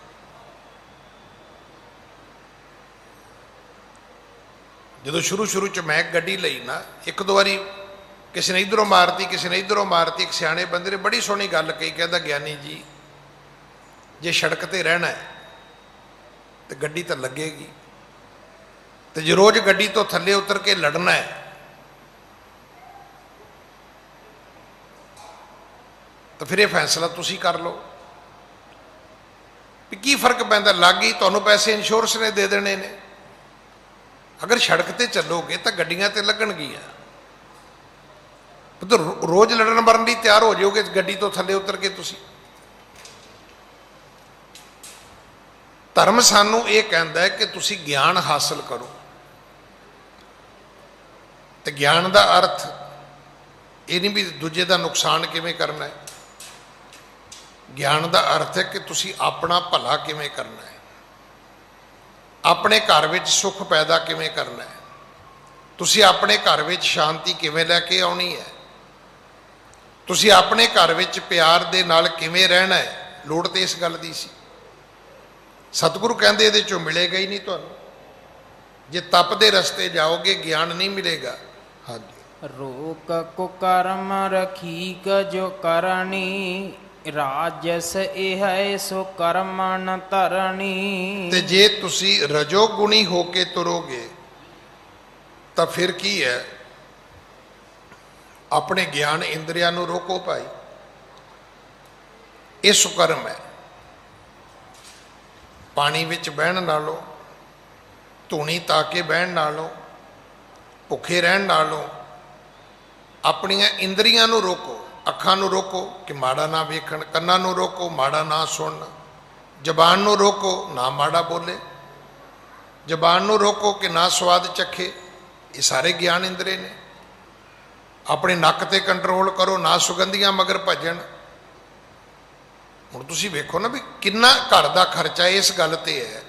ਜਦੋਂ ਸ਼ੁਰੂ 'ਚ ਮੈਂ ਗੱਡੀ ਲਈ ਨਾ, 1-2 ਵਾਰੀ ਕਿਸੇ ਨੇ ਇੱਧਰੋਂ ਮਾਰਤੀ, ਕਿਸੇ ਨੇ ਇੱਧਰੋਂ ਮਾਰਤੀ। ਇੱਕ ਸਿਆਣੇ ਬੰਦੇ ਨੇ ਬੜੀ ਸੋਹਣੀ ਗੱਲ ਕਹੀ, ਕਹਿੰਦਾ ਗਿਆਨੀ ਜੀ, ਜੇ ਸੜਕ ਤੇ ਰਹਿਣਾ ਹੈ ਤੇ ਗੱਡੀ ਤਾਂ ਲੱਗੇਗੀ, ਤੇ ਜੇ ਰੋਜ਼ ਗੱਡੀ ਤੋਂ ਥੱਲੇ ਉਤਰ ਕੇ ਲੜਨਾ ਹੈ ਤਾਂ ਫਿਰ ਇਹ ਫੈਸਲਾ ਤੁਸੀਂ ਕਰ ਲਓ ਵੀ ਕੀ ਫਰਕ ਪੈਂਦਾ। ਲੱਗ ਗਈ, ਤੁਹਾਨੂੰ ਪੈਸੇ ਇੰਸ਼ੋਰੈਂਸ ਨੇ ਦੇ ਦੇਣੇ ਨੇ। ਅਗਰ ਸੜਕ ਤੇ ਚੱਲੋਗੇ ਤਾਂ ਗੱਡੀਆਂ ਤੇ ਲੱਗਣਗੀਆਂ। ਤਾਂ ਰੋਜ਼ ਲੜਨ ਮਰਨ ਲਈ ਤਿਆਰ ਹੋ ਜਾਓਗੇ ਗੱਡੀ ਤੋਂ ਥੱਲੇ ਉਤਰ ਕੇ ਤੁਸੀਂ। ਧਰਮ ਸਾਨੂੰ ਇਹ ਕਹਿੰਦਾ ਹੈ ਕਿ ਤੁਸੀਂ ਗਿਆਨ ਹਾਸਲ ਕਰੋ। ਤੇ ਗਿਆਨ ਦਾ ਅਰਥ ਇਹ ਨਹੀਂ ਵੀ ਦੂਜੇ ਦਾ ਨੁਕਸਾਨ ਕਿਵੇਂ ਕਰਨਾ ਹੈ। ਗਿਆਨ ਦਾ ਅਰਥ ਹੈ ਕਿ ਤੁਸੀਂ ਆਪਣਾ ਭਲਾ ਕਿਵੇਂ ਕਰਨਾ ਹੈ, ਆਪਣੇ ਘਰ ਵਿੱਚ ਸੁੱਖ ਪੈਦਾ ਕਿਵੇਂ ਕਰਨਾ ਹੈ, ਤੁਸੀਂ ਆਪਣੇ ਘਰ ਵਿੱਚ ਸ਼ਾਂਤੀ ਕਿਵੇਂ ਲੈ ਕੇ ਆਉਣੀ ਹੈ, ਤੁਸੀਂ ਆਪਣੇ ਘਰ ਵਿੱਚ ਪਿਆਰ ਦੇ ਨਾਲ ਕਿਵੇਂ ਰਹਿਣਾ ਹੈ। ਲੋੜ ਤੇ ਇਸ ਗੱਲ ਦੀ ਸੀ। ਸਤਿਗੁਰੂ ਕਹਿੰਦੇ ਇਹਦੇ ਚੋਂ ਮਿਲੇਗਾ ਹੀ ਨਹੀਂ ਤੁਹਾਨੂੰ। ਜੇ ਤਪ ਦੇ ਰਸਤੇ ਜਾਓਗੇ ਗਿਆਨ ਨਹੀਂ ਮਿਲੇਗਾ। ਹਾਂਜੀ। ਰੋਕ ਕੁਕਰਮ ਰਖੀਕ ਜੋ ਕਰਨੀ, ਰਾਜਸ ਇਹ ਹੈ ਸੋ ਕਰਮ ਨ ਧਰਣੀ। ਤੇ ਜੇ ਤੁਸੀਂ ਰਜੋ ਗੁਣੀ ਹੋ ਕੇ ਤੁਰੋਗੇ ਤਾਂ ਫਿਰ ਕੀ ਹੈ? ਆਪਣੇ ਗਿਆਨ ਇੰਦਰੀਆਂ ਨੂੰ ਰੋਕੋ ਭਾਈ। ਇਹ ਸੁਕਰਮ ਹੈ। ਪਾਣੀ ਵਿੱਚ ਬਹਿਣ ਨਾਲੋਂ, ਧੂਣੀ ਤਾ ਕੇ ਬਹਿਣ ਨਾਲੋਂ, ਭੁੱਖੇ ਰਹਿਣ ਨਾਲੋਂ ਆਪਣੀਆਂ ਇੰਦਰੀਆਂ ਨੂੰ ਰੋਕੋ। ਅੱਖਾਂ ਨੂੰ ਰੋਕੋ ਕਿ ਮਾੜਾ ਨਾ ਵੇਖਣ, ਕੰਨਾਂ ਨੂੰ ਰੋਕੋ ਮਾੜਾ ਨਾ ਸੁਣਨ, ਜ਼ਬਾਨ ਨੂੰ ਰੋਕੋ ਨਾ ਮਾੜਾ ਬੋਲੇ, ਜ਼ਬਾਨ ਨੂੰ ਰੋਕੋ ਕਿ ਨਾ ਸਵਾਦ ਚੱਖੇ। ਇਹ ਸਾਰੇ ਗਿਆਨ ਇੰਦਰੀ ਨੇ। ਆਪਣੇ ਨੱਕ ਤੇ ਕੰਟਰੋਲ ਕਰੋ, ਨਾ ਸੁਗੰਧੀਆਂ ਮਗਰ ਭੱਜਣ। ਹੁਣ ਤੁਸੀਂ ਵੇਖੋ ਨਾ ਵੀ ਕਿੰਨਾ ਘਰ ਦਾ ਖਰਚਾ ਇਸ ਗੱਲ ਤੇ ਹੈ।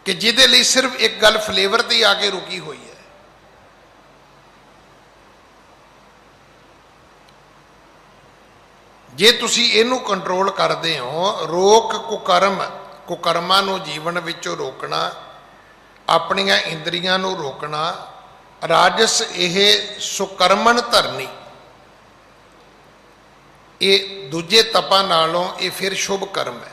ਕਿ ਜਿਹਦੇ ਲਈ ਸਿਰਫ ਇੱਕ ਗੱਲ ਫਲੇਵਰ ਤੇ ਆ ਕੇ ਰੁਕੀ ਹੋਈ ਹੈ। ਜੇ ਤੁਸੀਂ ਇਹਨੂੰ ਕੰਟਰੋਲ ਕਰਦੇ ਹੋ, ਰੋਕ ਕੁਕਰਮ, ਕੁਕਰਮਾਂ ਨੂੰ ਜੀਵਨ ਵਿੱਚੋਂ ਰੋਕਣਾ, ਆਪਣੀਆਂ ਇੰਦਰੀਆਂ ਨੂੰ ਰੋਕਣਾ। ਰਾਜਸ ਇਹ ਸੁਕਰਮਨ ਧਰਨੀ, ਇਹ ਦੂਜੇ ਤਪਾਂ ਨਾਲੋਂ ਇਹ ਫਿਰ ਸ਼ੁਭ ਕਰਮ ਹੈ।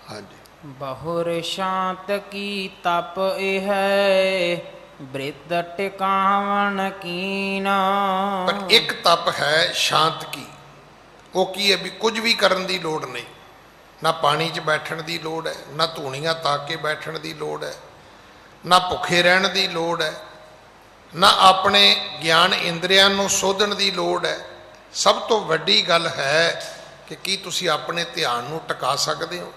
ਹਾਂਜੀ। ਬਹੁਰ ਸ਼ਾਂਤ ਕੀ ਤਪ ਇਹ ਹੈ, ਬ੍ਰਿਤ ਟਿਕਾਵਣ ਕੀਨਾ। ਪਰ ਇੱਕ ਤਪ ਹੈ ਸ਼ਾਂਤ ਕੀ, ਉਹ ਕੀ ਹੈ ਵੀ ਕੁਝ ਵੀ ਕਰਨ ਦੀ ਲੋੜ ਨਹੀਂ, ਨਾ ਪਾਣੀ 'ਚ ਬੈਠਣ ਦੀ ਲੋੜ ਹੈ, ਨਾ ਧੂਣੀਆਂ ਤਾਕ ਕੇ ਬੈਠਣ ਦੀ ਲੋੜ ਹੈ, ਨਾ ਭੁੱਖੇ ਰਹਿਣ ਦੀ ਲੋੜ ਹੈ, ਨਾ ਆਪਣੇ ਗਿਆਨ ਇੰਦਰੀਆਂ ਨੂੰ ਸੋਧਣ ਦੀ ਲੋੜ ਹੈ। ਸਭ ਤੋਂ ਵੱਡੀ ਗੱਲ ਹੈ ਕਿ ਕੀ ਤੁਸੀਂ ਆਪਣੇ ਧਿਆਨ ਨੂੰ ਟਿਕਾ ਸਕਦੇ ਹੋ?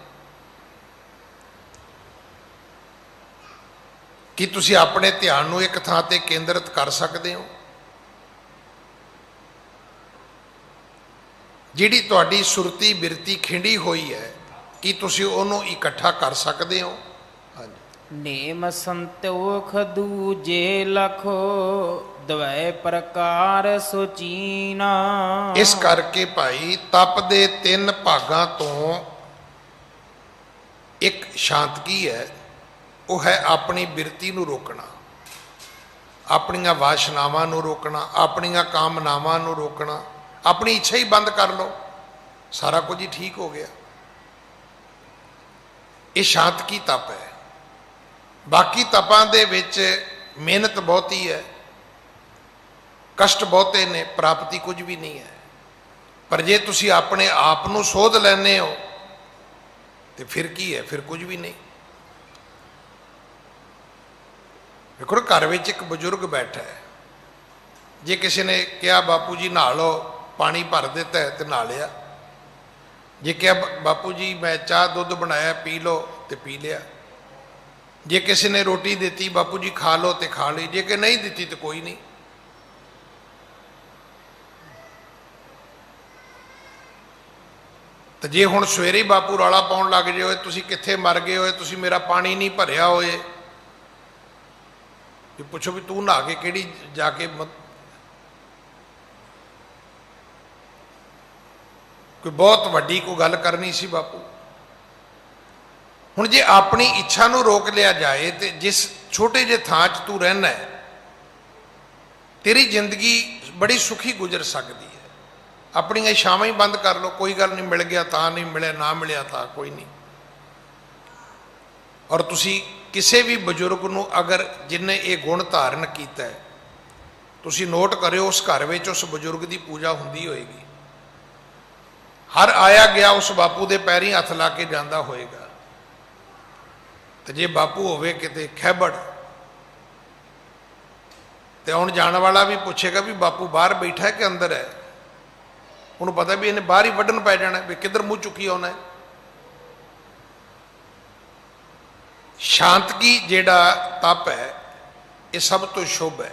ਕੀ ਤੁਸੀਂ ਆਪਣੇ ਧਿਆਨ ਨੂੰ ਇੱਕ ਥਾਂ ਤੇ ਕੇਂਦਰਿਤ ਕਰ ਸਕਦੇ ਹੋ? ਜਿਹੜੀ ਤੁਹਾਡੀ ਸੁਰਤੀ ਬਿਰਤੀ ਖਿੰਡੀ ਹੋਈ ਹੈ, ਕੀ ਤੁਸੀਂ ਉਹਨੂੰ ਇਕੱਠਾ ਕਰ ਸਕਦੇ ਹੋ? ਹਾਂਜੀ। ਨੇਮ ਸੰਤੋਖ ਦੂਜੇ ਲਖੋ, ਦਵੈ ਪ੍ਰਕਾਰ ਸੁਚੀਨਾ। ਇਸ ਕਰਕੇ ਭਾਈ ਤਪ ਦੇ 3 ਭਾਗਾਂ ਤੋਂ ਇੱਕ ਸ਼ਾਂਤ ਕੀ ਹੈ, ਉਹ ਹੈ ਆਪਣੀ ਬਿਰਤੀ ਨੂੰ ਰੋਕਣਾ, ਆਪਣੀਆਂ ਵਾਸ਼ਨਾਵਾਂ ਨੂੰ ਰੋਕਣਾ, ਆਪਣੀਆਂ ਕਾਮਨਾਵਾਂ ਨੂੰ ਰੋਕਣਾ। ਆਪਣੀ ਇੱਛਾ ਹੀ ਬੰਦ ਕਰ ਲਓ, ਸਾਰਾ ਕੁਝ ਹੀ ਠੀਕ ਹੋ ਗਿਆ। ਇਹ ਸ਼ਾਂਤ ਕੀ ਤਪ ਹੈ। ਬਾਕੀ ਤਪਾਂ ਦੇ ਵਿੱਚ ਮਿਹਨਤ ਬਹੁਤੀ ਹੈ, ਕਸ਼ਟ ਬਹੁਤੇ ਨੇ, ਪ੍ਰਾਪਤੀ ਕੁਝ ਵੀ ਨਹੀਂ ਹੈ। ਪਰ ਜੇ ਤੁਸੀਂ ਆਪਣੇ ਆਪ ਨੂੰ ਸੋਧ ਲੈਂਦੇ ਹੋ ਤੇ ਫਿਰ ਕੀ ਹੈ? ਫਿਰ ਕੁਝ ਵੀ ਨਹੀਂ। ਵੇਖੋ, ਘਰ ਵਿੱਚ ਇੱਕ ਬਜ਼ੁਰਗ ਬੈਠਾ ਹੈ, ਜੇ ਕਿਸੇ ਨੇ ਕਿਹਾ ਬਾਪੂ ਜੀ ਨਹਾ ਲਓ, ਪਾਣੀ ਭਰ ਦਿੱਤਾ ਹੈ ਤੇ ਨਹਾ ਲਿਆ। ਜੇ ਕਿਹਾ ਬਾਪੂ ਜੀ ਮੈਂ ਚਾਹ ਦੁੱਧ ਬਣਾਇਆ ਪੀ ਲਓ ਤੇ ਪੀ ਲਿਆ। ਜੇ ਕਿਸੇ ਨੇ ਰੋਟੀ ਦਿੱਤੀ ਬਾਪੂ ਜੀ ਖਾ ਲਓ ਤੇ ਖਾ ਲਈ, ਜੇ ਕਿ ਨਹੀਂ ਦਿੱਤੀ ਤੇ ਕੋਈ ਨਹੀਂ। ਤੇ ਜੇ ਹੁਣ ਸਵੇਰੇ ਹੀ ਬਾਪੂ ਰੌਲਾ ਪਾਉਣ ਲੱਗ ਜੇ, ਹੋਏ ਤੁਸੀਂ ਕਿੱਥੇ ਮਰ ਗਏ ਹੋਏ, ਤੁਸੀਂ ਮੇਰਾ ਪਾਣੀ ਨਹੀਂ ਭਰਿਆ ਹੋਏ, ਵੀ ਪੁੱਛੋ ਵੀ ਤੂੰ ਨਹਾ ਕੇ ਕਿਹੜੀ ਜਾ ਕੇ ਕੋਈ ਬਹੁਤ ਵੱਡੀ ਕੋਈ ਗੱਲ ਕਰਨੀ ਸੀ ਬਾਪੂ। ਹੁਣ ਜੇ ਆਪਣੀ ਇੱਛਾ ਨੂੰ ਰੋਕ ਲਿਆ ਜਾਏ ਤੇ ਜਿਸ ਛੋਟੇ ਜਿਹੇ ਥਾਂ 'ਚ ਤੂੰ ਰਹਿਣਾ ਹੈ, ਤੇਰੀ ਜ਼ਿੰਦਗੀ ਬੜੀ ਸੁਖੀ ਗੁਜ਼ਰ ਸਕਦੀ ਹੈ। ਆਪਣੀਆਂ ਇੱਛਾਵਾਂ ਹੀ ਬੰਦ ਕਰ ਲਓ, ਕੋਈ ਗੱਲ ਨਹੀਂ, ਮਿਲ ਗਿਆ ਤਾਂ ਨਹੀਂ ਮਿਲਿਆ, ਨਾ ਮਿਲਿਆ ਤਾਂ ਕੋਈ ਨਹੀਂ। ਔਰ ਤੁਸੀਂ ਕਿਸੇ ਵੀ ਬਜ਼ੁਰਗ ਨੂੰ ਅਗਰ ਜਿਨਨੇ ਇਹ ਗੁਣ ਧਾਰਨ ਕੀਤਾ ਹੈ, ਤੁਸੀਂ ਨੋਟ ਕਰਿਓ ਉਸ ਘਰ ਵਿੱਚ ਉਸ ਬਜ਼ੁਰਗ ਦੀ ਪੂਜਾ ਹੁੰਦੀ ਹੋਏਗੀ। ਹਰ ਆਇਆ ਗਿਆ ਉਸ ਬਾਪੂ ਦੇ ਪੈਰੀਂ ਹੱਥ ਲਾ ਕੇ ਜਾਂਦਾ ਹੋਏਗਾ। ਤੇ ਜੇ ਬਾਪੂ ਹੋਵੇ ਕਿਤੇ ਖੈਬੜ ਤੇ ਆਉਣ ਜਾਣ ਵਾਲਾ ਵੀ ਪੁੱਛੇਗਾ ਵੀ ਬਾਪੂ ਬਾਹਰ ਬੈਠਾ ਹੈ ਕਿ ਅੰਦਰ ਹੈ। ਉਹਨੂੰ ਪਤਾ ਵੀ ਇਹਨੇ ਬਾਹਰ ਹੀ ਵੱਢਣ ਪੈ ਜਾਣਾ, ਵੀ ਕਿੱਧਰ ਮੂੰਹ ਚੁੱਕੀ ਆਉਣਾ ਹੈ। ਸ਼ਾਂਤਗੀ ਜਿਹੜਾ ਤਪ ਹੈ, ਇਹ ਸਭ ਤੋਂ ਸ਼ੁਭ ਹੈ।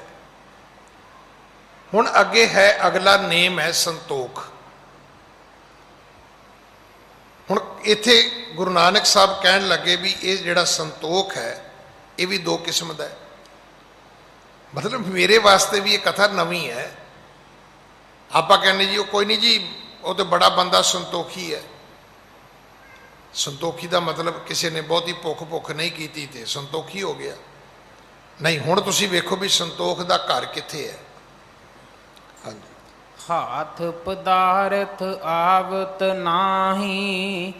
ਹੁਣ ਅੱਗੇ ਹੈ, ਅਗਲਾ ਨੇਮ ਹੈ ਸੰਤੋਖ। ਹੁਣ ਇੱਥੇ ਗੁਰੂ ਨਾਨਕ ਸਾਹਿਬ ਕਹਿਣ ਲੱਗੇ ਵੀ ਇਹ ਜਿਹੜਾ ਸੰਤੋਖ ਹੈ, ਇਹ ਵੀ 2 ਕਿਸਮ ਦਾ ਹੈ। ਮਤਲਬ ਮੇਰੇ ਵਾਸਤੇ ਵੀ ਇਹ ਕਥਾ ਨਵੀਂ ਹੈ। ਆਪਾਂ ਕਹਿੰਦੇ ਜੀ ਉਹ ਕੋਈ ਨਹੀਂ ਜੀ, ਉਹ ਤਾਂ ਬੜਾ ਬੰਦਾ ਸੰਤੋਖੀ ਹੈ। ਸੰਤੋਖੀ ਦਾ ਮਤਲਬ ਕਿਸੇ ਨੇ ਬਹੁਤੀ ਭੁੱਖ ਨਹੀਂ ਕੀਤੀ ਤੇ ਸੰਤੋਖੀ ਹੋ ਗਿਆ। ਨਹੀਂ, ਹੁਣ ਤੁਸੀਂ ਵੇਖੋ ਵੀ ਸੰਤੋਖ ਦਾ ਘਰ ਕਿੱਥੇ ਹੈ। ਹਾਂਜੀ। ਹਾਥ ਪਦਾਰਥ ਆਵਤ ਨਾਹੀ,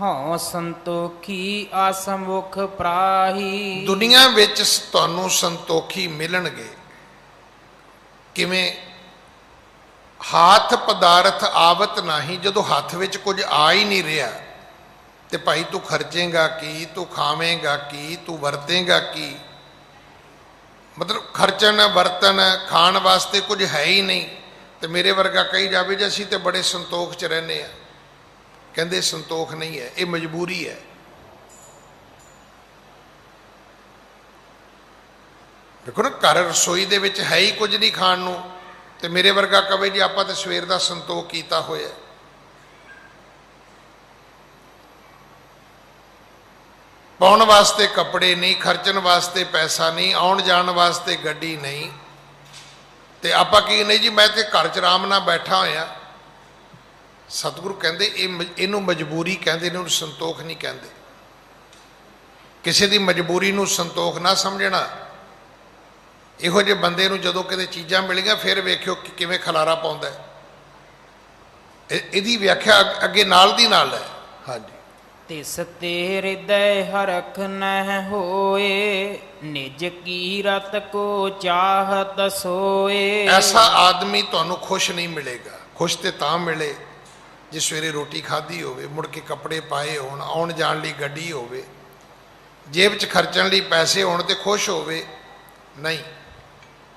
ਹਉ ਸੰਤੋਖੀ ਆਸਮੁਖ ਪ੍ਰਾਹੀ। ਦੁਨੀਆ ਵਿੱਚ ਤੁਹਾਨੂੰ ਸੰਤੋਖੀ ਮਿਲਣਗੇ। ਕਿਵੇਂ? ਹਾਥ ਪਦਾਰਥ ਆਵਤ ਨਾਹੀ, ਜਦੋਂ ਹੱਥ ਵਿੱਚ ਕੁਝ ਆ ਹੀ ਨਹੀਂ ਰਿਹਾ ਤੇ ਭਾਈ ਤੂੰ ਖਰਚੇਂਗਾ ਕੀ, ਤੂੰ ਖਾਵੇਂਗਾ ਕੀ, ਤੂੰ ਵਰਤੇਂਗਾ ਕੀ? ਮਤਲਬ ਖਰਚਣ ਵਰਤਨ ਖਾਣ ਵਾਸਤੇ ਕੁਝ ਹੈ ਹੀ ਨਹੀਂ। ਤੇ ਮੇਰੇ ਵਰਗਾ ਕਹੀ ਜਾਵੇ ਜੀ ਅਸੀਂ ਤੇ ਬੜੇ ਸੰਤੋਖ 'ਚ ਰਹਿੰਦੇ ਆ, ਕਹਿੰਦੇ ਸੰਤੋਖ ਨਹੀਂ ਹੈ, ਇਹ ਮਜਬੂਰੀ ਹੈ। ਦੇਖੋ ਨਾ, ਘਰ ਰਸੋਈ ਦੇ ਵਿੱਚ ਹੈ ਹੀ ਕੁਝ ਨਹੀਂ ਖਾਣ ਨੂੰ, ਤੇ ਮੇਰੇ ਵਰਗਾ ਕਵੇ ਜੀ ਆਪਾਂ ਤੇ ਸਵੇਰ ਦਾ ਸੰਤੋਖ ਕੀਤਾ ਹੋਇਆ। ਪਾਉਣ ਵਾਸਤੇ ਕੱਪੜੇ ਨਹੀਂ, ਖਰਚਣ ਵਾਸਤੇ ਪੈਸਾ ਨਹੀਂ, ਆਉਣ ਜਾਣ ਵਾਸਤੇ ਗੱਡੀ ਨਹੀਂ, ਤੇ ਆਪਾਂ ਕੀ ਨਹੀਂ ਜੀ ਮੈਂ ਤੇ ਘਰ 'ਚ ਆਰਾਮ ਨਾਲ ਬੈਠਾ ਹੋਇਆ। ਸਤਿਗੁਰੂ ਕਹਿੰਦੇ ਇਹਨੂੰ ਮਜਬੂਰੀ ਕਹਿੰਦੇ ਨੇ, ਉਹਨੂੰ ਸੰਤੋਖ ਨਹੀਂ ਕਹਿੰਦੇ। ਕਿਸੇ ਦੀ ਮਜਬੂਰੀ ਨੂੰ ਸੰਤੋਖ ਨਾ ਸਮਝਣਾ। ਇਹੋ ਜਿਹੇ ਬੰਦੇ ਨੂੰ ਜਦੋਂ ਕਿਤੇ ਚੀਜ਼ਾਂ ਮਿਲੀਆਂ ਫਿਰ ਵੇਖਿਓ ਕਿ ਕਿਵੇਂ ਖਲਾਰਾ ਪਾਉਂਦਾ ਹੈ। ਇਹਦੀ ਵਿਆਖਿਆ ਅੱਗੇ ਨਾਲ ਦੀ ਨਾਲ ਹੈ। ਹਾਂਜੀ। ਤਿਸ ਤੇ ਹਿਰਦੈ ਹਰਖ ਨਹਿ ਹੋਏ, ਨਿਜ ਕੀ ਰਤ ਕੋ ਚਾਹਤ ਸੋਏ। ਐਸਾ ਆਦਮੀ ਤੁਹਾਨੂੰ ਖੁਸ਼ ਨਹੀਂ ਮਿਲੇਗਾ। ਖੁਸ਼ ਤੇ ਤਾਂ ਮਿਲੇ ਜੇ ਸਵੇਰੇ ਰੋਟੀ ਖਾਧੀ ਹੋਵੇ, ਮੁੜ ਕੇ ਕੱਪੜੇ ਪਾਏ ਹੋਣ, ਆਉਣ ਜਾਣ ਲਈ ਗੱਡੀ ਹੋਵੇ, ਜੇਬ 'ਚ ਖਰਚਣ ਲਈ ਪੈਸੇ ਹੋਣ ਤੇ ਖੁਸ਼ ਹੋਵੇ। ਨਹੀਂ,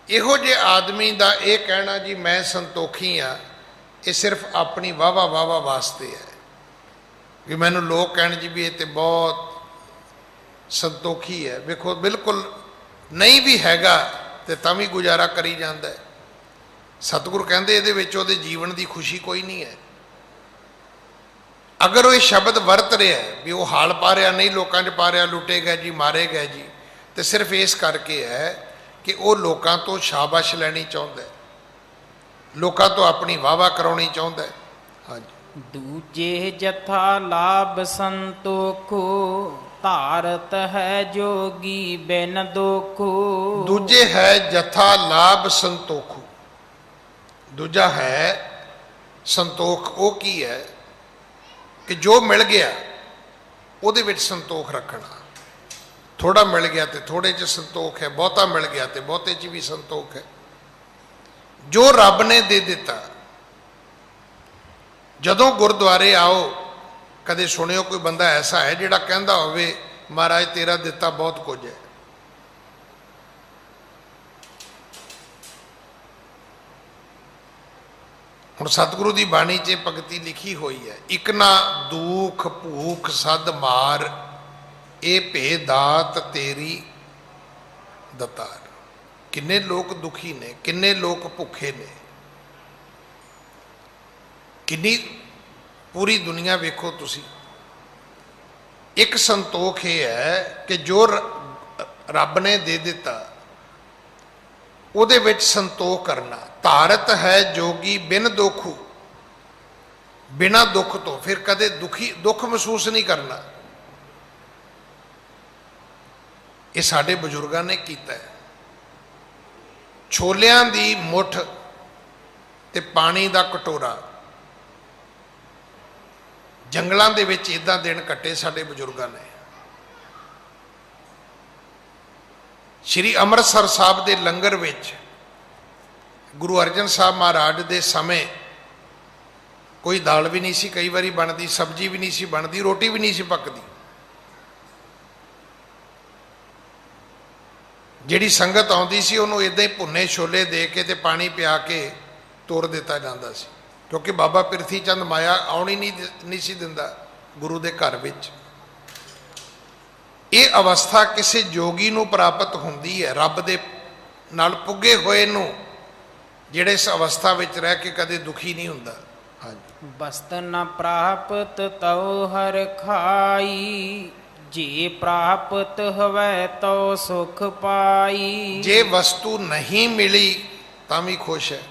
ਇਹੋ ਜਿਹੇ ਆਦਮੀ ਦਾ ਇਹ ਕਹਿਣਾ ਜੀ ਮੈਂ ਸੰਤੋਖੀ ਆ, ਇਹ ਸਿਰਫ ਆਪਣੀ ਵਾਹਵਾ ਵਾਸਤੇ ਹੈ ਵੀ ਮੈਨੂੰ ਲੋਕ ਕਹਿਣ ਜੀ ਵੀ ਇਹ ਤੇ ਬਹੁਤ ਸੰਤੋਖੀ ਹੈ। ਵੇਖੋ ਬਿਲਕੁਲ ਨਹੀਂ ਵੀ ਹੈਗਾ ਤੇ ਤਾਂ ਵੀ ਗੁਜ਼ਾਰਾ ਕਰੀ ਜਾਂਦਾ ਹੈ। ਸਤਿਗੁਰੂ ਕਹਿੰਦੇ ਇਹਦੇ ਵਿੱਚ ਉਹਦੇ ਜੀਵਨ ਦੀ ਖੁਸ਼ੀ ਕੋਈ ਨਹੀਂ ਹੈ। ਅਗਰ ਉਹ ਇਹ ਸ਼ਬਦ ਵਰਤ ਰਿਹਾ ਵੀ ਉਹ ਹਾਲ ਪਾ ਰਿਹਾ, ਨਹੀਂ ਲੋਕਾਂ 'ਚ ਪਾ ਰਿਹਾ, ਲੁੱਟੇ ਗਏ ਜੀ, ਮਾਰੇ ਗਏ ਜੀ, ਤੇ ਸਿਰਫ ਇਸ ਕਰਕੇ ਹੈ ਕਿ ਉਹ ਲੋਕਾਂ ਤੋਂ ਸ਼ਾਬਾਸ਼ ਲੈਣੀ ਚਾਹੁੰਦਾ, ਲੋਕਾਂ ਤੋਂ ਆਪਣੀ ਵਾਹਵਾ ਕਰਾਉਣੀ ਚਾਹੁੰਦਾ। ਹਾਂਜੀ। ਦੂਜੇ ਜਥਾ ਲਾਭ ਸੰਤੋਖੋ, ਧਾਰਤ ਹੈ ਜੋਗੀ ਬਿਨ ਦੋਖੋ। ਦੂਜੇ ਹੈ ਜਥਾ ਲਾਭ ਸੰਤੋਖੂ। ਦੂਜਾ ਹੈ ਸੰਤੋਖ। ਉਹ ਕੀ ਹੈ ਕਿ ਜੋ ਮਿਲ ਗਿਆ ਉਹਦੇ ਵਿੱਚ ਸੰਤੋਖ ਰੱਖਣਾ। ਥੋੜਾ ਮਿਲ ਗਿਆ ਤੇ ਥੋੜੇ 'ਚ ਸੰਤੋਖ ਹੈ, ਬਹੁਤਾ ਮਿਲ ਗਿਆ ਤੇ ਬਹੁਤੇ 'ਚ ਵੀ ਸੰਤੋਖ ਹੈ। ਜੋ ਰੱਬ ਨੇ ਦੇ ਦਿੱਤਾ, ਜਦੋਂ ਗੁਰਦੁਆਰੇ ਆਓ ਕਦੇ ਸੁਣਿਓ ਕੋਈ ਬੰਦਾ ਐਸਾ ਹੈ ਜਿਹੜਾ ਕਹਿੰਦਾ ਹੋਵੇ ਮਹਾਰਾਜ ਤੇਰਾ ਦਿੱਤਾ ਬਹੁਤ ਕੁਝ ਹੈ। ਹੁਣ ਸਤਿਗੁਰੂ ਦੀ ਬਾਣੀ 'ਚ ਭਗਤੀ ਲਿਖੀ ਹੋਈ ਹੈ, ਇਕ ਨਾ ਦੁਖ ਭੂਖ ਸਦ ਮਾਰ, ਇਹ ਭੇ ਦਾਤ ਤੇਰੀ ਦਤਾਰ। ਕਿੰਨੇ ਲੋਕ ਦੁਖੀ ਨੇ, ਕਿੰਨੇ ਲੋਕ ਭੁੱਖੇ ਨੇ, ਕਿੰਨੀ ਪੂਰੀ ਦੁਨੀਆ ਵੇਖੋ ਤੁਸੀਂ। ਇੱਕ ਸੰਤੋਖ ਇਹ ਹੈ ਕਿ ਜੋ ਰੱਬ ਨੇ ਦੇ ਦਿੱਤਾ ਉਹਦੇ ਵਿੱਚ ਸੰਤੋਖ ਕਰਨਾ। ਧਾਰਤ ਹੈ ਜੋਗੀ ਬਿਨ ਦੁਖੂ, ਬਿਨਾਂ ਦੁੱਖ ਤੋਂ। ਫਿਰ ਕਦੇ ਦੁੱਖ ਮਹਿਸੂਸ ਨਹੀਂ ਕਰਨਾ। ਇਹ ਸਾਡੇ ਬਜ਼ੁਰਗਾਂ ਨੇ ਕੀਤਾ ਹੈ। ਛੋਲਿਆਂ ਦੀ ਮੁੱਠ ਤੇ ਪਾਣੀ ਦਾ ਕਟੋਰਾ, ਜੰਗਲਾਂ ਦੇ ਵਿੱਚ ਇਦਾਂ ਦਿਨ ਕੱਟੇ ਸਾਡੇ ਬਜ਼ੁਰਗਾਂ ਨੇ। ਸ਼੍ਰੀ ਅੰਮ੍ਰਿਤਸਰ ਸਾਹਿਬ ਦੇ ਲੰਗਰ ਵਿੱਚ ਗੁਰੂ ਅਰਜਨ ਸਾਹਿਬ ਮਹਾਰਾਜ ਦੇ ਸਮੇਂ ਕੋਈ ਦਾਲ ਵੀ ਨਹੀਂ ਸੀ ਕਈ ਵਾਰੀ ਬਣਦੀ, ਸਬਜ਼ੀ ਵੀ ਨਹੀਂ ਸੀ ਬਣਦੀ, ਰੋਟੀ ਵੀ ਨਹੀਂ ਸੀ ਪੱਕਦੀ। ਜਿਹੜੀ ਸੰਗਤ ਆਉਂਦੀ ਸੀ ਉਹਨੂੰ ਇਦਾਂ ਹੀ ਭੁੰਨੇ ਛੋਲੇ ਦੇ ਕੇ ਤੇ ਪਾਣੀ ਪਿਆ ਕੇ ਤੋਰ ਦਿੱਤਾ ਜਾਂਦਾ ਸੀ, ਕਿਉਂਕਿ ਬਾਬਾ ਪਿਰਥੀ ਚੰਦ ਮਾਇਆ ਆਉਣੀ ਨਹੀਂ ਸੀ ਦਿੰਦਾ ਗੁਰੂ ਦੇ ਘਰ ਵਿੱਚ। ਇਹ ਅਵਸਥਾ ਕਿਸੇ ਜੋਗੀ ਨੂੰ ਪ੍ਰਾਪਤ ਹੁੰਦੀ ਹੈ, ਰੱਬ ਦੇ ਨਾਲ ਪੁੱਗੇ ਹੋਏ ਨੂੰ, ਜਿਹੜੇ ਇਸ ਅਵਸਥਾ ਵਿੱਚ ਰਹਿ ਕੇ ਕਦੇ ਦੁਖੀ ਨਹੀਂ ਹੁੰਦਾ। ਹਾਂਜੀ। ਬਸਤ ਨ ਪ੍ਰਾਪਤ ਤਉ ਹਰਿ ਖਾਈ, ਜੇ ਪ੍ਰਾਪਤ ਹਵੈ ਤਉ ਸੁਖ ਪਾਈ। ਜੇ ਵਸਤੂ ਨਹੀਂ ਮਿਲੀ ਤਾਂ ਵੀ ਖੁਸ਼ ਹੈ,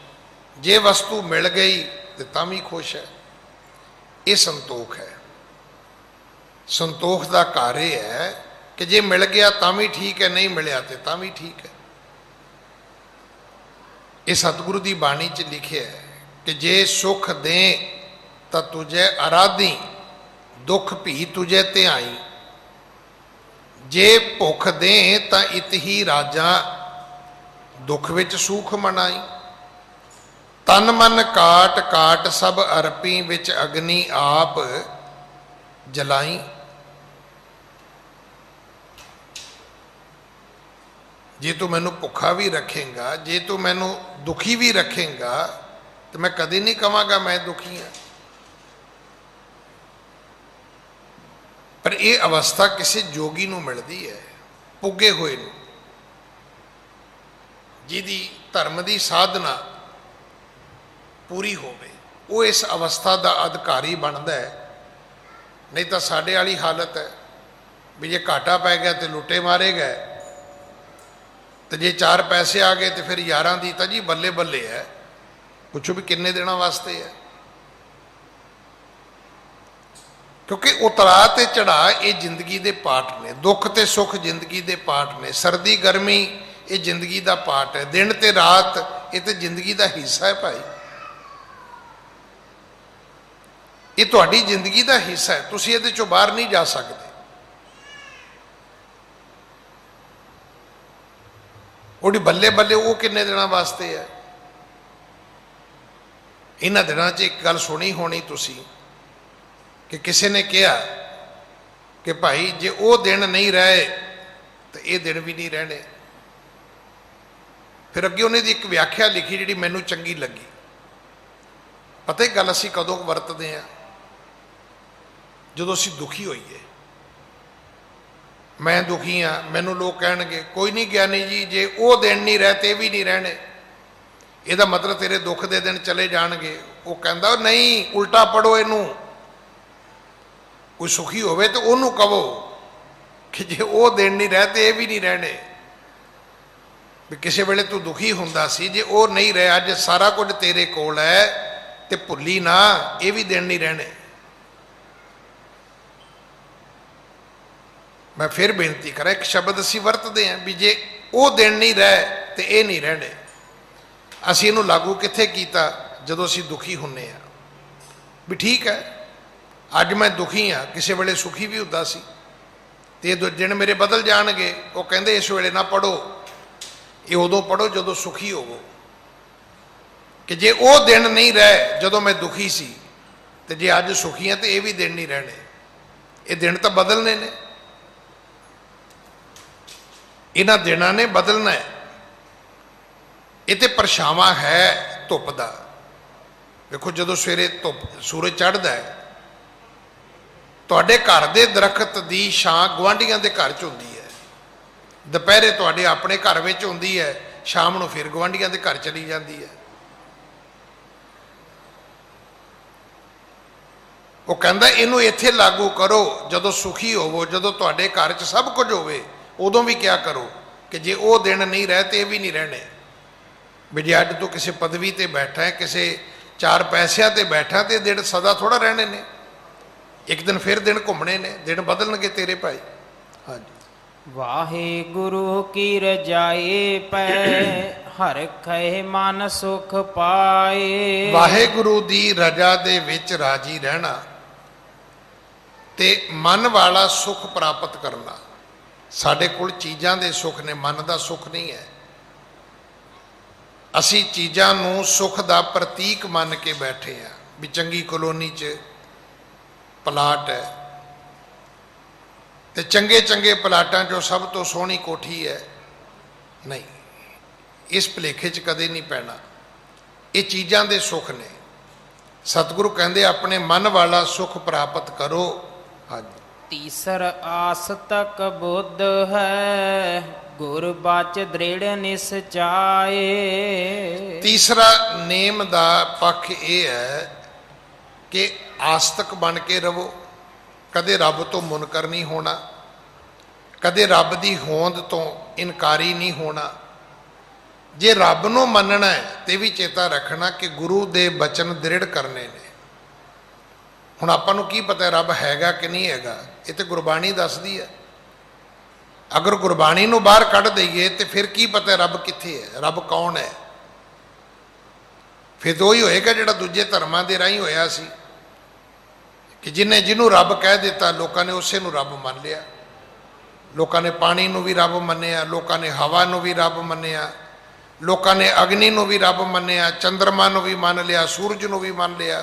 ਜੇ ਵਸਤੂ ਮਿਲ ਗਈ ਤੇ ਤਾਂ ਵੀ ਖੁਸ਼ ਹੈ। ਇਹ ਸੰਤੋਖ ਹੈ। ਸੰਤੋਖ ਦਾ ਘਰ ਇਹ ਹੈ ਕਿ ਜੇ ਮਿਲ ਗਿਆ ਤਾਂ ਵੀ ਠੀਕ ਹੈ, ਨਹੀਂ ਮਿਲਿਆ ਤੇ ਤਾਂ ਵੀ ਠੀਕ ਹੈ। ਇਹ ਸਤਿਗੁਰੂ ਦੀ ਬਾਣੀ 'ਚ ਲਿਖਿਆ ਹੈ ਕਿ ਜੇ ਸੁਖ ਦੇ ਤਾਂ ਤੁਝੇ ਅਰਾਧੀ, ਦੁੱਖ ਭੀ ਤੁਝੇ ਧਿਆਈ। ਜੇ ਭੁੱਖ ਦੇ ਤਾਂ ਇਤਹੀ ਰਾਜਾ, ਦੁੱਖ ਵਿੱਚ ਸੁਖ ਮਨਾਈ। ਤਨ ਮਨ ਕਾਟ ਕਾਟ ਸਭ ਅਰਪੀ, ਵਿੱਚ ਅਗਨੀ ਆਪ ਜਲਾਈ। ਜੇ ਤੂੰ ਮੈਨੂੰ ਭੁੱਖਾ ਵੀ ਰੱਖੇਂਗਾ, ਜੇ ਤੂੰ ਮੈਨੂੰ ਦੁਖੀ ਵੀ ਰੱਖੇਂਗਾ, ਤਾਂ ਮੈਂ ਕਦੇ ਨਹੀਂ ਕਹਾਂਗਾ ਮੈਂ ਦੁਖੀ ਹਾਂ। ਪਰ ਇਹ ਅਵਸਥਾ ਕਿਸੇ ਜੋਗੀ ਨੂੰ ਮਿਲਦੀ ਹੈ, ਪੁੱਗੇ ਹੋਏ ਨੂੰ, ਜਿਹਦੀ ਧਰਮ ਦੀ ਸਾਧਨਾ ਪੂਰੀ ਹੋਵੇ। ਉਹ ਇਸ ਅਵਸਥਾ ਦਾ ਅਧਿਕਾਰੀ ਬਣਦਾ ਹੈ। ਨਹੀਂ ਤਾਂ ਸਾਡੇ ਵਾਲੀ ਹਾਲਤ ਹੈ ਵੀ ਜੇ ਘਾਟਾ ਪੈ ਗਿਆ ਤੇ ਲੁੱਟੇ ਮਾਰੇ ਗਏ, ਤੇ ਜੇ 4 ਪੈਸੇ ਆ ਗਏ ਤੇ ਫਿਰ ਯਾਰਾਂ ਦੀ ਤਾਂ ਜੀ ਬੱਲੇ ਬੱਲੇ ਹੈ। ਪੁੱਛੋ ਵੀ ਕਿੰਨੇ ਦਿਨਾਂ ਵਾਸਤੇ ਹੈ। क्योंकि उतरा ते चढ़ा ये जिंदगी के पार्ट ने, दुख ते सुख जिंदगी के पार्ट ने, सर्दी गर्मी ये जिंदगी का पार्ट है, दिन ते रात ये तो जिंदगी का हिस्सा है भाई, ये तुहाडी जिंदगी का हिस्सा है, तुसीं इहदे चों बाहर नहीं जा सकते। उहदी बल्ले बल्ले वो किन्ने दिनों वास्ते है। इन्हां दिनां 'च एक गल सुनी होनी तुसीं कि किसी ने कहा कि भाई जे वो दिन नहीं रहे तो ये दिन भी नहीं रहने। फिर अगे उन्हें एक व्याख्या लिखी जी मैनू चंगी लगी। पता ही गल असीं कदों वरतते हैं, जदों असीं दुखी होईए। मैं दुखी हाँ, मैनू लोग कहणगे कोई नहीं ज्ञानी जी जे वो दिन नहीं रहे तो ये भी नहीं रहने, ਇਹਦਾ मतलब तेरे दुख के दिन चले जाएंगे। वो कहता नहीं, उल्टा पढ़ो इनू, कोई सुखी होवे तो उन्होंने कहो कि जे वो दिन नहीं रहे तो ये भी नहीं रहने। भी किसी वेले तू दुखी हुंदा सी, जे वो नहीं रहे, अज सारा कुछ तेरे कोल है तो भुली ना, ये भी दिन नहीं रहने। मैं फिर बेनती करा, एक शब्द असीं वरतते हैं भी जे वो दिन नहीं रहे तो ये नहीं रहने। असीं इहनूं लागू कित्थे कीता, जदों असीं दुखी हुंदे आ। भी ठीक है, अज मैं दुखी हाँ, किसी वेले सुखी भी हुंदा सी, ते ये दिन मेरे बदल जाणगे। वो कहंदे इस वेले ना पढ़ो, ये उदों पढ़ो जदों सुखी होवो। कि जे वो दिन नहीं रहे जदों मैं दुखी सी, ते जे अज सुखी हाँ तो ये भी दिन नहीं रहने। ये दिन तो बदलने ने, इन्हां दिनां ने बदलना है। ये तो परछावां है धुप का। देखो जदों सवेरे धुप सूरज चढ़ता है, तुहाडे घर दे दरखत की छां गुआढ़ियां दे घर च हुंदी है, दोपहरे तुहाडे अपने घर विच हुंदी है, शाम नूं फिर गुआढ़ियां दे घर चली जाती है। वो कहंदा इनू इत्थे लागू करो, जदों सुखी होवो, जदों तुहाडे घर च सब कुछ होवे, उदों भी क्या करो कि जे वो दिन नहीं रहे तो ये भी नहीं रहने। भी जे अज तू किसी पदवी ते बैठा है, किसी चार पैसों ते बैठा, तो दिन सदा थोड़ा रहने ने, एक दिन फिर दिन घूमने ने, दिन बदलणगे तेरे भाई। हाँ जी। वाहिगुरु की रजाए पै हर खै मन सुख पाए। वाहिगुरु दी रजा दे विच राजी रहना ते मन वाला सुख प्राप्त करना। साडे कोल चीज़ां दे सुख ने, मन दा सुख नहीं है। असी चीज़ां नूं सुख दा प्रतीक मन के बैठे हैं भी चंगी कॉलोनी च प्लाट है, तो चंगे चंगे प्लाटां चों सब तो सोहनी कोठी है। नहीं, इस भुलेखे च कदे नहीं पैना। ये चीज़ां दे सुख ने। सतगुरु कहंदे अपने मन वाला सुख प्राप्त करो। हाँ जी। तीसर आस तक बुद्ध है, गुर बच दृढ़ निश्चाए। तीसरा नेम दा पक्ष ये है कि आस्तक बन के रवो, कदे रब तो मुनकर नहीं होना, कदे रब दी होंद तो इनकारी नहीं होना। जे रब नूं मनना है तो भी चेता रखना कि गुरु दे बचन दृढ़ करने ने। हुण आपां नूं की पता रब हैगा कि नहीं हैगा, ये तो गुरबाणी दसदी है। अगर गुरबाणी नूं बाहर कढ़ दईए तो फिर की पता रब कित्थे है, रब कौन है। फिर तो ही होएगा जिहड़ा दूजे धर्मां दे राहीं होया सी कि जिन्हें जिन्हों रब कह दिता, लोगों ने उसे नूं रब मान लिया। लोगों ने पानी नूं भी रब मन्निया, लोगों ने हवा नूं भी रब मन्निया, लोगों ने अग्नि नूं भी रब मन्निया, चंद्रमा नूं भी मान लिया, सूरज नूं भी मान लिया,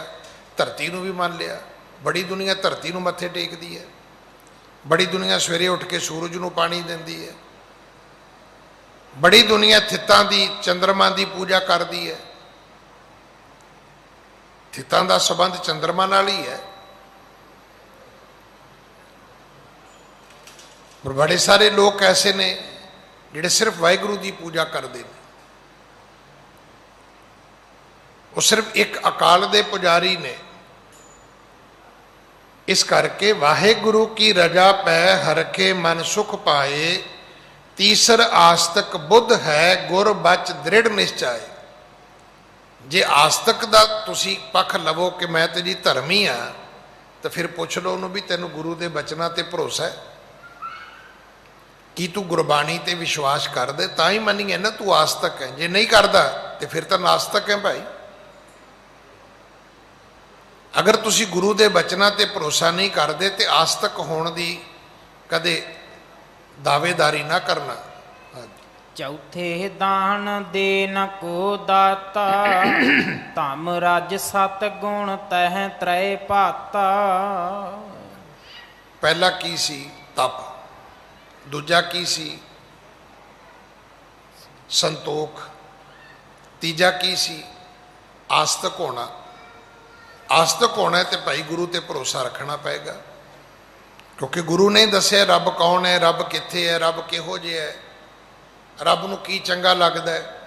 धरती नूं भी मान लिया। बड़ी दुनिया धरती नूं मत्थे टेकदी है, बड़ी दुनिया सवेरे उठ के सूरज नूं पानी देंदी है, बड़ी दुनिया थित्तां दी चंद्रमा की पूजा करती है। थित्तां दा संबंध चंद्रमा नाल ही है। पर बड़े सारे लोग ऐसे ने जिहड़े सिर्फ वाहिगुरू की पूजा करते हैं। वो सिर्फ एक अकाल दे पुजारी ने। इस करके वाहिगुरु की रजा पै हरखे मन सुख पाए, तीसर आस्तक बुद्ध है गुर बच दृढ़ निश्चय। जे आस्तक दा तुसी पख लवो कि मैं तो जी धर्मी हाँ, ਤਾਂ ਫਿਰ ਪੁੱਛ ਲਓ ਉਹਨੂੰ ਵੀ ਤੈਨੂੰ ਗੁਰੂ ਦੇ ਬਚਨਾਂ ਤੇ ਭਰੋਸਾ ਹੈ, ਕੀ ਤੂੰ ਗੁਰਬਾਣੀ ਤੇ ਵਿਸ਼ਵਾਸ ਕਰਦੇ, ਤਾਂ ਹੀ ਮੰਨੀਏ ਨਾ ਤੂੰ ਆਸਤਕ ਹੈ। ਜੇ ਨਹੀਂ ਕਰਦਾ ਤੇ ਫਿਰ ਤਾਂ ਨਾਸਤਕ ਹੈ ਭਾਈ। ਅਗਰ ਤੁਸੀਂ ਗੁਰੂ ਦੇ ਬਚਨਾਂ ਤੇ ਭਰੋਸਾ ਨਹੀਂ ਕਰਦੇ ਤੇ ਆਸਤਕ ਹੋਣ ਦੀ ਕਦੇ ਦਾਅਵੇਦਾਰੀ ਨਾ ਕਰਨਾ। ਚੌਥੇ ਦਾਨ ਦੇ ਨ ਕੋ ਦਾਤਾ, ਧਮ ਰਜ ਸਤ ਗੁਣ ਤਹਿ ਤ੍ਰੈ ਭਾਤਾ। ਪਹਿਲਾ ਕੀ ਸੀ? ਤਪ। ਦੂਜਾ ਕੀ ਸੀ? ਸੰਤੋਖ। ਤੀਜਾ ਕੀ ਸੀ? ਆਸਤਕ ਹੋਣਾ। ਆਸਤਕ ਹੋਣਾ ਤੇ ਭਾਈ ਗੁਰੂ ਤੇ ਭਰੋਸਾ ਰੱਖਣਾ ਪਏਗਾ, ਕਿਉਂਕਿ ਗੁਰੂ ਨੇ ਦੱਸਿਆ ਰੱਬ ਕੌਣ ਹੈ, ਰੱਬ ਕਿੱਥੇ ਹੈ, ਰੱਬ ਕਿਹੋ ਜਿਹਾ ਹੈ, ਰੱਬ ਨੂੰ ਕੀ ਚੰਗਾ ਲੱਗਦਾ ਹੈ,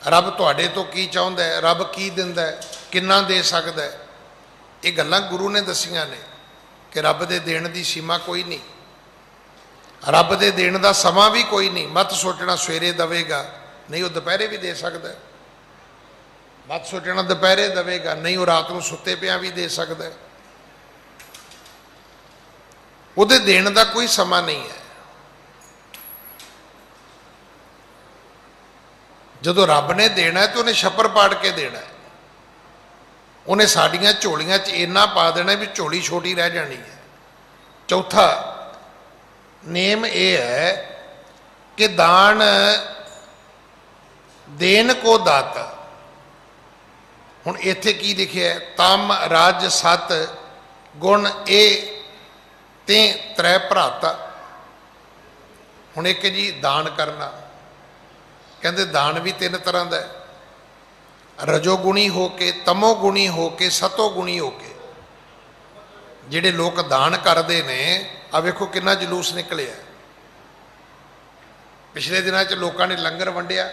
ਰੱਬ ਤੁਹਾਡੇ ਤੋਂ ਕੀ ਚਾਹੁੰਦਾ ਹੈ, ਰੱਬ ਕੀ ਦਿੰਦਾ ਹੈ, ਕਿੰਨਾ ਦੇ ਸਕਦਾ ਹੈ। ਇਹ ਗੱਲਾਂ ਗੁਰੂ ਨੇ ਦੱਸੀਆਂ ਨੇ ਕਿ ਰੱਬ ਦੇ ਦੇਣ ਦੀ ਸੀਮਾ ਕੋਈ ਨਹੀਂ, ਰੱਬ ਦੇ ਦੇਣ ਦਾ ਸਮਾਂ ਵੀ ਕੋਈ ਨਹੀਂ। ਮਤ ਸੋਚਣਾ ਸਵੇਰੇ ਦੇਵੇਗਾ, ਨਹੀਂ ਉਹ ਦੁਪਹਿਰੇ ਵੀ ਦੇ ਸਕਦਾ ਹੈ। ਮਤ ਸੋਚਣਾ ਦੁਪਹਿਰੇ ਦੇਵੇਗਾ, ਨਹੀਂ ਉਹ ਰਾਤ ਨੂੰ ਸੁੱਤੇ ਪਿਆ ਵੀ ਦੇ ਸਕਦਾ ਹੈ। ਉਹਦੇ ਦੇਣ ਦਾ ਕੋਈ ਸਮਾਂ ਨਹੀਂ ਹੈ। ਜਦੋਂ ਰੱਬ ਨੇ ਦੇਣਾ ਹੈ ਤੇ ਉਹਨੇ ਛੱਪਰ ਪਾੜ ਕੇ ਦੇਣਾ ਹੈ। ਉਹਨੇ ਸਾਡੀਆਂ ਝੋਲੀਆਂ 'ਚ ਇੰਨਾ ਪਾ ਦੇਣਾ ਵੀ ਝੋਲੀ ਛੋਟੀ ਰਹਿ ਜਾਣੀ ਹੈ। ਚੌਥਾ ਨੇਮ ਇਹ ਹੈ ਕਿ ਦਾਨ ਦੇਣ ਕੋ ਦਾਤਾ। ਹੁਣ ਇੱਥੇ ਕੀ ਲਿਖਿਆ? ਤਮ ਰਜ ਸਤ ਗੁਣ ਇਹ ਤੇ ਤ੍ਰੈ ਭਰਾਤਾ। ਹੁਣ ਇੱਕ ਜੀ ਦਾਨ ਕਰਨਾ, ਕਹਿੰਦੇ ਦਾਨ ਵੀ ਤਿੰਨ ਤਰ੍ਹਾਂ ਦਾ ਹੈ, ਰਜੋ ਗੁਣੀ ਹੋ ਕੇ, ਤਮੋ ਗੁਣੀ ਹੋ ਕੇ, ਸਤੋ ਗੁਣੀ ਹੋ ਕੇ। ਜਿਹੜੇ ਲੋਕ ਦਾਨ ਕਰਦੇ ਨੇ, ਆ ਵੇਖੋ ਕਿੰਨਾ ਜਲੂਸ ਨਿਕਲਿਆ। ਪਿਛਲੇ ਦਿਨਾਂ 'ਚ ਲੋਕਾਂ ਨੇ ਲੰਗਰ ਵੰਡਿਆ,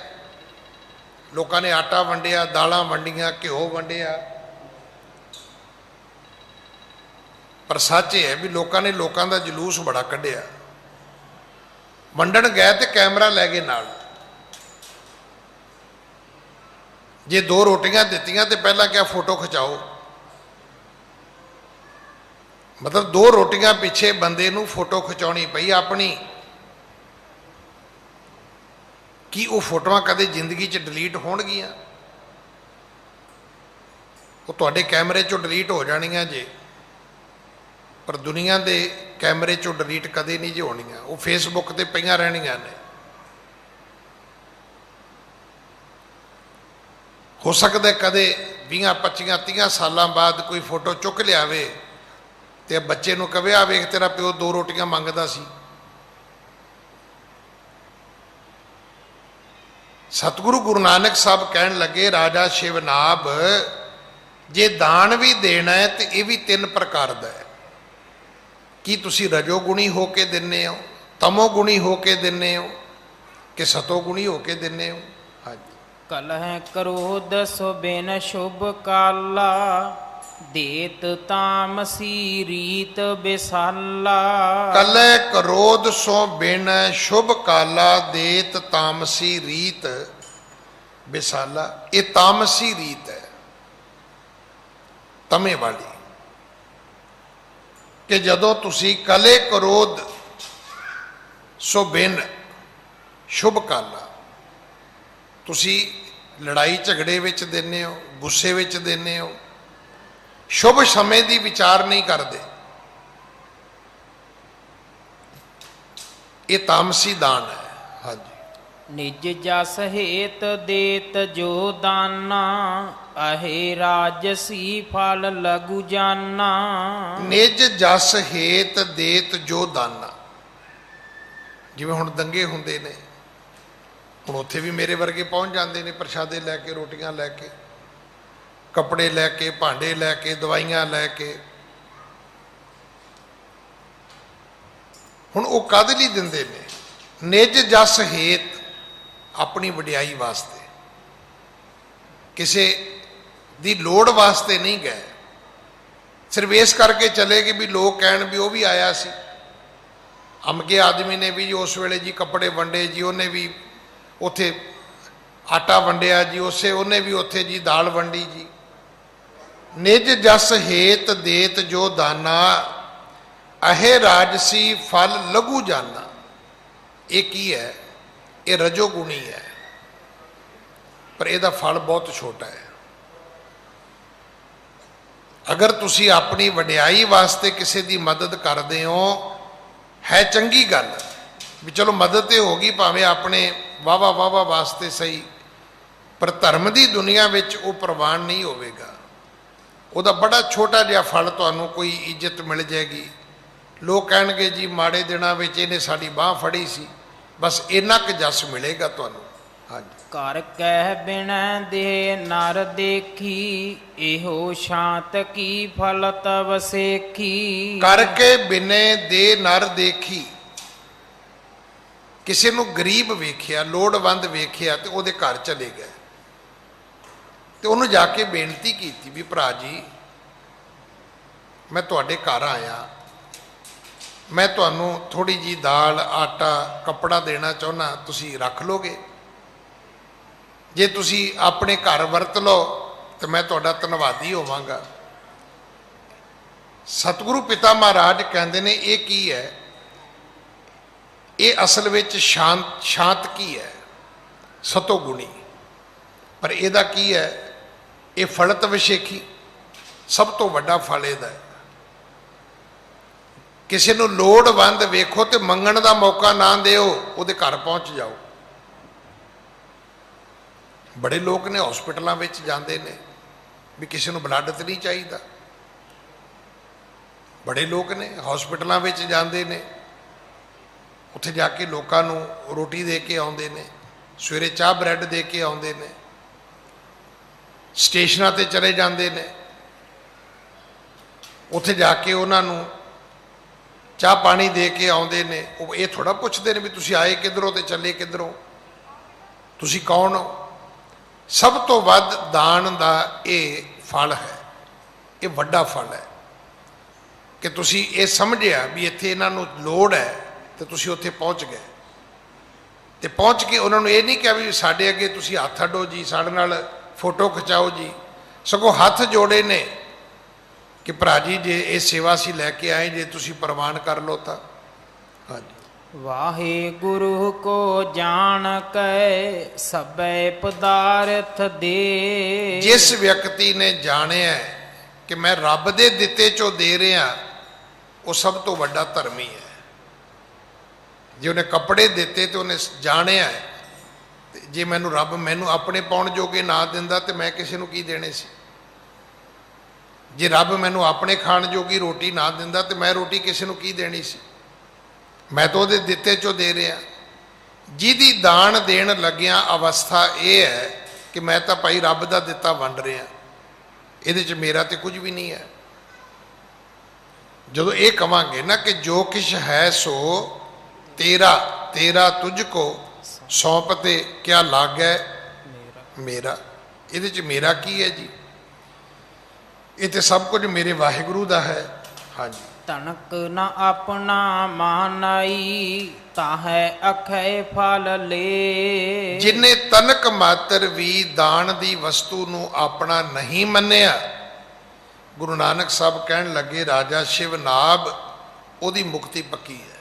ਲੋਕਾਂ ਨੇ ਆਟਾ ਵੰਡਿਆ, ਦਾਲਾਂ ਵੰਡੀਆਂ, ਘਿਓ ਵੰਡਿਆ, ਪਰ ਸੱਚ ਇਹ ਹੈ ਵੀ ਲੋਕਾਂ ਨੇ ਲੋਕਾਂ ਦਾ ਜਲੂਸ ਬੜਾ ਕੱਢਿਆ। ਵੰਡਣ ਗਏ ਤੇ ਕੈਮਰਾ ਲੈ ਗਏ ਨਾਲ। ਜੇ 2 ਰੋਟੀਆਂ ਦਿੱਤੀਆਂ ਤੇ ਪਹਿਲਾਂ ਕਿਹਾ ਫੋਟੋ ਖਿਚਾਓ। ਮਤਲਬ 2 ਰੋਟੀਆਂ ਪਿੱਛੇ ਬੰਦੇ ਨੂੰ ਫੋਟੋ ਖਿਚਾਉਣੀ ਪਈ ਆਪਣੀ। ਕੀ ਉਹ ਫੋਟੋਆਂ ਕਦੇ ਜ਼ਿੰਦਗੀ 'ਚ ਡਿਲੀਟ ਹੋਣਗੀਆਂ? ਉਹ ਤੁਹਾਡੇ ਕੈਮਰੇ 'ਚੋਂ ਡਿਲੀਟ ਹੋ ਜਾਣੀਆਂ ਜੇ, ਪਰ ਦੁਨੀਆ ਦੇ ਕੈਮਰੇ 'ਚੋਂ ਡਿਲੀਟ ਕਦੇ ਨਹੀਂ ਜੇ ਹੋਣੀਆਂ। ਉਹ ਫੇਸਬੁੱਕ ਤੇ ਪਈਆਂ ਰਹਿਣੀਆਂ ਨੇ। ਹੋ ਸਕਦਾ ਕਦੇ 20, 25, 30 ਸਾਲਾਂ ਬਾਅਦ ਕੋਈ ਫੋਟੋ ਚੁੱਕ ਲਿਆਵੇ ਤੇ ਬੱਚੇ ਨੂੰ ਕਹੇ ਆ ਵੇਖ ਤੇਰਾ ਪਿਓ 2 ਰੋਟੀਆਂ ਮੰਗਦਾ ਸੀ। ਸਤਿਗੁਰੂ ਗੁਰੂ ਨਾਨਕ ਸਾਹਿਬ ਕਹਿਣ ਲੱਗੇ, ਰਾਜਾ ਸ਼ਿਵਨਾਭ ਜੇ ਦਾਨ ਵੀ ਦੇਣਾ ਹੈ ਤੇ ਇਹ ਵੀ 3 ਪ੍ਰਕਾਰ ਦਾ ਹੈ। ਕੀ ਤੁਸੀਂ ਰਜੋ ਗੁਣੀ ਹੋ ਕੇ ਦਿੰਦੇ ਹੋ, ਤਮੋ ਗੁਣੀ ਹੋ ਕੇ ਦਿੰਦੇ ਹੋ, ਕਿ ਸਤੋ ਗੁਣੀ ਹੋ ਕੇ ਦਿੰਦੇ ਹੋ? ਹਾਂਜੀ। ਕਲਹਿ ਕਰੋਧ ਸੋ ਬਿਨ ਸ਼ੁਭ ਕਾਲਾ, ਦੇਤ ਤਾਮਸੀ ਰੀਤ ਬਿਸਾਲਾ। ਕਲਹਿ ਕਰੋਧ ਸੋ ਬਿਨ ਸ਼ੁਭ ਕਾਲਾ, ਦੇਤ ਤਾਮਸੀ ਰੀਤ ਬਿਸਾਲਾ। ਇਹ ਤਾਮਸੀ ਰੀਤ ਹੈ, ਤਮੇ ਵਾਲੀ, ਕਿ ਜਦੋਂ ਤੁਸੀਂ ਕਲੇ ਕਰੋਧ ਸੋ ਬਿਨ ਸ਼ੁਭ ਕਾਲਾ, ਤੁਸੀਂ ਲੜਾਈ ਝਗੜੇ ਵਿੱਚ ਦਿੰਦੇ ਹੋ, ਗੁੱਸੇ ਵਿੱਚ ਦਿੰਦੇ ਹੋ, ਸ਼ੁਭ ਸਮੇਂ ਦੀ ਵਿਚਾਰ ਨਹੀਂ ਕਰਦੇ। ਇਹ ਤਾਮਸੀ ਦਾਨ ਹੈ। ਹਾਂਜੀ। ਨਿਜ ਜਸ ਹੇਤ ਦੇਤ ਜੋ ਦਾਨਾ, ਅਹੇ ਰਾਜਸੀ ਫਲ ਲਗੂ ਜਾਨਾ। ਨਿਜ ਜਸ ਹੇਤ ਦੇਤ ਜੋ ਦਾਨਾ। ਜਿਵੇਂ ਹੁਣ ਦੰਗੇ ਹੁੰਦੇ ਨੇ, ਹੁਣ ਉੱਥੇ ਵੀ ਮੇਰੇ ਵਰਗੇ ਪਹੁੰਚ ਜਾਂਦੇ ਨੇ ਪ੍ਰਸ਼ਾਦੇ ਲੈ ਕੇ, ਰੋਟੀਆਂ ਲੈ ਕੇ, ਕੱਪੜੇ ਲੈ ਕੇ, ਭਾਂਡੇ ਲੈ ਕੇ, ਦਵਾਈਆਂ ਲੈ ਕੇ। ਹੁਣ ਉਹ ਕਾਹਦੇ ਲਈ ਦਿੰਦੇ ਨੇ? ਨਿਜ ਜਸ ਹੇਤ, ਆਪਣੀ ਵਡਿਆਈ ਵਾਸਤੇ, ਕਿਸੇ ਦੀ ਲੋੜ ਵਾਸਤੇ ਨਹੀਂ ਗਏ। ਸਿਰਫ ਇਸ ਕਰਕੇ ਚਲੇ ਗਏ ਵੀ ਲੋਕ ਕਹਿਣ ਵੀ ਉਹ ਵੀ ਆਇਆ ਸੀ, ਅਮਗੇ ਆਦਮੀ ਨੇ ਵੀ ਉਸ ਵੇਲੇ ਜੀ ਕੱਪੜੇ ਵੰਡੇ ਜੀ, ਉਹਨੇ ਵੀ ਉੱਥੇ ਆਟਾ ਵੰਡਿਆ ਜੀ, ਉਹਨੇ ਵੀ ਉੱਥੇ ਜੀ ਦਾਲ ਵੰਡੀ ਜੀ। ਨਿਜ ਜਸ ਹੇਤ ਦੇਤ ਜੋ ਦਾਨਾ, ਅਹੇ ਰਾਜਸੀ ਫਲ ਲਘੂ ਜਾਨਾ। ਇਹ ਕੀ ਹੈ? ਇਹ ਰਜੋਗੁਣੀ ਹੈ, ਪਰ ਇਹਦਾ ਫਲ ਬਹੁਤ ਛੋਟਾ ਹੈ। ਅਗਰ ਤੁਸੀਂ ਆਪਣੀ ਵਡਿਆਈ ਵਾਸਤੇ ਕਿਸੇ ਦੀ ਮਦਦ ਕਰਦੇ ਹੋ, ਹੈ ਚੰਗੀ ਗੱਲ ਵੀ ਚਲੋ ਮਦਦ ਤੇ ਹੋ ਗਈ, ਭਾਵੇਂ ਆਪਣੇ ਵਾਵਾ ਵਾਸਤੇ ਸਹੀ, ਪਰ ਧਰਮ ਦੀ ਦੁਨੀਆ ਵਿੱਚ ਉਹ ਪ੍ਰਵਾਨ ਨਹੀਂ ਹੋਵੇਗਾ। ਉਹਦਾ ਬੜਾ ਛੋਟਾ ਜਿਹਾ ਫਲ ਤੁਹਾਨੂੰ ਕੋਈ ਇੱਜ਼ਤ ਮਿਲ ਜਾਏਗੀ। ਲੋਕ ਕਹਿਣਗੇ ਜੀ ਮਾੜੇ ਦਿਨਾਂ ਵਿੱਚ ਇਹਨੇ ਸਾਡੀ ਬਾਹ ਫੜੀ ਸੀ, ਬਸ ਇੰਨਾ ਕੁ ਜਸ ਮਿਲੇਗਾ ਤੁਹਾਨੂੰ। ਹਾਂਜੀ। ਘਰ ਕਹਿ ਬਿਨੈ ਦੇ ਨਰ ਦੇਖੀ, ਇਹੋ ਸ਼ਾਂਤ ਕੀ ਫਲ ਤਵ ਸੇਖੀ। ਕਰਕੇ ਬਿਨੇ ਦੇ ਨਰ ਦੇਖੀ, ਕਿਸੇ ਨੂੰ ਗਰੀਬ ਵੇਖਿਆ, ਲੋੜਵੰਦ ਵੇਖਿਆ ਤੇ ਉਹਦੇ ਘਰ ਚਲੇ ਗਏ ਤੇ ਉਹਨੂੰ ਜਾ ਕੇ ਬੇਨਤੀ ਕੀਤੀ ਵੀ ਭਰਾ ਜੀ ਮੈਂ ਤੁਹਾਡੇ ਘਰ ਆਇਆ, ਮੈਂ ਤੁਹਾਨੂੰ ਥੋੜੀ ਜੀ ਦਾਲ, ਆਟਾ, ਕੱਪੜਾ ਦੇਣਾ ਚਾਹੁੰਦਾ, ਤੁਸੀਂ ਰੱਖ ਲੋਗੇ? ਜੇ ਤੁਸੀਂ ਆਪਣੇ ਘਰ ਵਰਤ ਲਓ ਤੇ ਮੈਂ ਤੁਹਾਡਾ ਧੰਨਵਾਦੀ ਹੋਵਾਂਗਾ। ਸਤਿਗੁਰੂ ਪਿਤਾ ਮਹਾਰਾਜ ਕਹਿੰਦੇ ਨੇ ਇਹ ਕੀ ਹੈ? ਇਹ ਅਸਲ ਵਿੱਚ ਸ਼ਾਂਤ ਕੀ ਹੈ? ਸਤੋ ਗੁਣੀ। ਪਰ ਇਹਦਾ ਕੀ ਹੈ? ਇਹ ਫਲਤ ਵਿਸ਼ੇਖੀ, ਸਭ ਤੋਂ ਵੱਡਾ ਫਲ ਇਹਦਾ ਹੈ। ਕਿਸੇ ਨੂੰ ਲੋੜਵੰਦ ਵੇਖੋ ਤੇ ਮੰਗਣ ਦਾ ਮੌਕਾ ਨਾ ਦਿਓ, ਉਹਦੇ ਘਰ ਪਹੁੰਚ ਜਾਓ। ਬੜੇ ਲੋਕ ਨੇ ਹਸਪੀਟਲਾਂ ਵਿੱਚ ਜਾਂਦੇ ਨੇ ਵੀ ਕਿਸੇ ਨੂੰ ਬਲੱਡ ਤੇ ਨਹੀਂ ਚਾਹੀਦਾ। ਬੜੇ ਲੋਕ ਨੇ ਹਸਪੀਟਲਾਂ ਵਿੱਚ ਜਾਂਦੇ ਨੇ, ਉੱਥੇ ਜਾ ਕੇ ਲੋਕਾਂ ਨੂੰ ਰੋਟੀ ਦੇ ਕੇ ਆਉਂਦੇ ਨੇ, ਸਵੇਰੇ ਚਾਹ ਬ੍ਰੈਡ ਦੇ ਕੇ ਆਉਂਦੇ ਨੇ, ਸਟੇਸ਼ਨਾਂ ਤੇ ਚਲੇ ਜਾਂਦੇ ਨੇ, ਉੱਥੇ ਜਾ ਕੇ ਉਹਨਾਂ ਨੂੰ ਚਾਹ ਪਾਣੀ ਦੇ ਕੇ ਆਉਂਦੇ ਨੇ। ਉਹ ਇਹ ਥੋੜਾ ਪੁੱਛਦੇ ਨੇ ਵੀ ਤੁਸੀਂ ਆਏ ਕਿੱਧਰੋਂ ਤੇ ਚੱਲੇ ਕਿੱਧਰੋਂ, ਤੁਸੀਂ ਕੌਣ ਹੋ। ਸਭ ਤੋਂ ਵੱਧ ਦਾਨ ਦਾ ਇਹ ਫਲ ਹੈ, ਇਹ ਵੱਡਾ ਫਲ ਹੈ ਕਿ ਤੁਸੀਂ ਇਹ ਸਮਝਿਆ ਵੀ ਇੱਥੇ ਇਹਨਾਂ ਨੂੰ ਲੋੜ ਹੈ ਤੇ ਤੁਸੀਂ ਉੱਥੇ ਪਹੁੰਚ ਗਏ। ਤੇ ਪਹੁੰਚ ਕੇ ਉਹਨਾਂ ਨੂੰ ਇਹ ਨਹੀਂ ਕਿਹਾ ਵੀ ਸਾਡੇ ਅੱਗੇ ਤੁਸੀਂ ਹੱਥ ਅੱਡੋ ਜੀ, ਸਾਡੇ ਨਾਲ ਫੋਟੋ ਖਿਚਾਓ ਜੀ, ਸਗੋਂ ਹੱਥ ਜੋੜੇ ਨੇ ਕਿ ਭਰਾ ਜੀ ਜੇ ਇਹ ਸੇਵਾ ਅਸੀਂ ਲੈ ਕੇ ਆਏ, ਜੇ ਤੁਸੀਂ ਪ੍ਰਵਾਨ ਕਰ ਲਓ ਤਾਂ। ਹਾਂਜੀ। ਵਾਹਿਗੁਰੂ ਕੋ ਜਾਣ ਕੈ ਸਭੈ ਪਦਾਰਥ ਦੇ। ਜਿਸ ਵਿਅਕਤੀ ਨੇ ਜਾਣਿਆ ਕਿ ਮੈਂ ਰੱਬ ਦੇ ਦਿੱਤੇ ਚੋਂ ਦੇ ਰਿਹਾ, ਉਹ ਸਭ ਤੋਂ ਵੱਡਾ ਧਰਮੀ ਹੈ। ਜੇ ਉਹਨੇ ਕੱਪੜੇ ਦਿੱਤੇ ਤੇ ਉਹਨੇ ਜਾਣਿਆ ਤੇ ਜੇ ਮੈਨੂੰ ਰੱਬ ਮੈਨੂੰ ਆਪਣੇ ਪਾਉਣ ਜੋਗੇ ਨਾ ਦਿੰਦਾ ਤੇ ਮੈਂ ਕਿਸੇ ਨੂੰ ਕੀ ਦੇਣੇ ਸੀ। ਜੇ ਰੱਬ ਮੈਨੂੰ ਆਪਣੇ ਖਾਣ ਜੋਗੀ ਰੋਟੀ ਨਾ ਦਿੰਦਾ ਤੇ ਮੈਂ ਰੋਟੀ ਕਿਸੇ ਨੂੰ ਕੀ ਦੇਣੀ ਸੀ। ਮੈਂ ਤਾਂ ਉਹਦੇ ਦਿੱਤੇ ਚੋਂ ਦੇ ਰਿਹਾ। ਜਿਹਦੀ ਦਾਨ ਦੇਣ ਲੱਗਿਆ ਅਵਸਥਾ ਇਹ ਹੈ ਕਿ ਮੈਂ ਤਾਂ ਭਾਈ ਰੱਬ ਦਾ ਦਿੱਤਾ ਵੰਡ ਰਿਹਾ, ਇਹਦੇ 'ਚ ਮੇਰਾ ਤੇ ਕੁਝ ਵੀ ਨਹੀਂ ਹੈ। ਜਦੋਂ ਇਹ ਕਵਾਂਗੇ ਨਾ ਕਿ ਜੋ ਕਿਛ ਹੈ ਸੋ ਤੇਰਾ, ਤੇਰਾ ਤੁਝ ਕੋ ਸੌਂਪ ਤੇ ਕਿਆ ਲਾਗੈ ਮੇਰਾ, ਇਹਦੇ 'ਚ ਮੇਰਾ ਕੀ ਹੈ ਜੀ? ਇਹ ਤੇ ਸਭ ਕੁਝ ਮੇਰੇ ਵਾਹਿਗੁਰੂ ਦਾ ਹੈ। ਹਾਂਜੀ। ਤਨਕ ਨ ਆਪਣਾ ਮਾਨਾਈ, ਤਾਹੈ ਅਖੈ ਫਲ ਲੇ। ਜਿਨੇ ਤਨਕ ਮਾਤਰ ਵੀ ਦਾਨ ਦੀ ਵਸਤੂ ਨੂੰ ਆਪਣਾ ਨਹੀਂ ਮੰਨਿਆ, ਗੁਰੂ ਨਾਨਕ ਸਾਹਿਬ ਕਹਿਣ ਲੱਗੇ ਰਾਜਾ ਸ਼ਿਵਨਾਭ ਉਹਦੀ ਮੁਕਤੀ ਪੱਕੀ ਹੈ।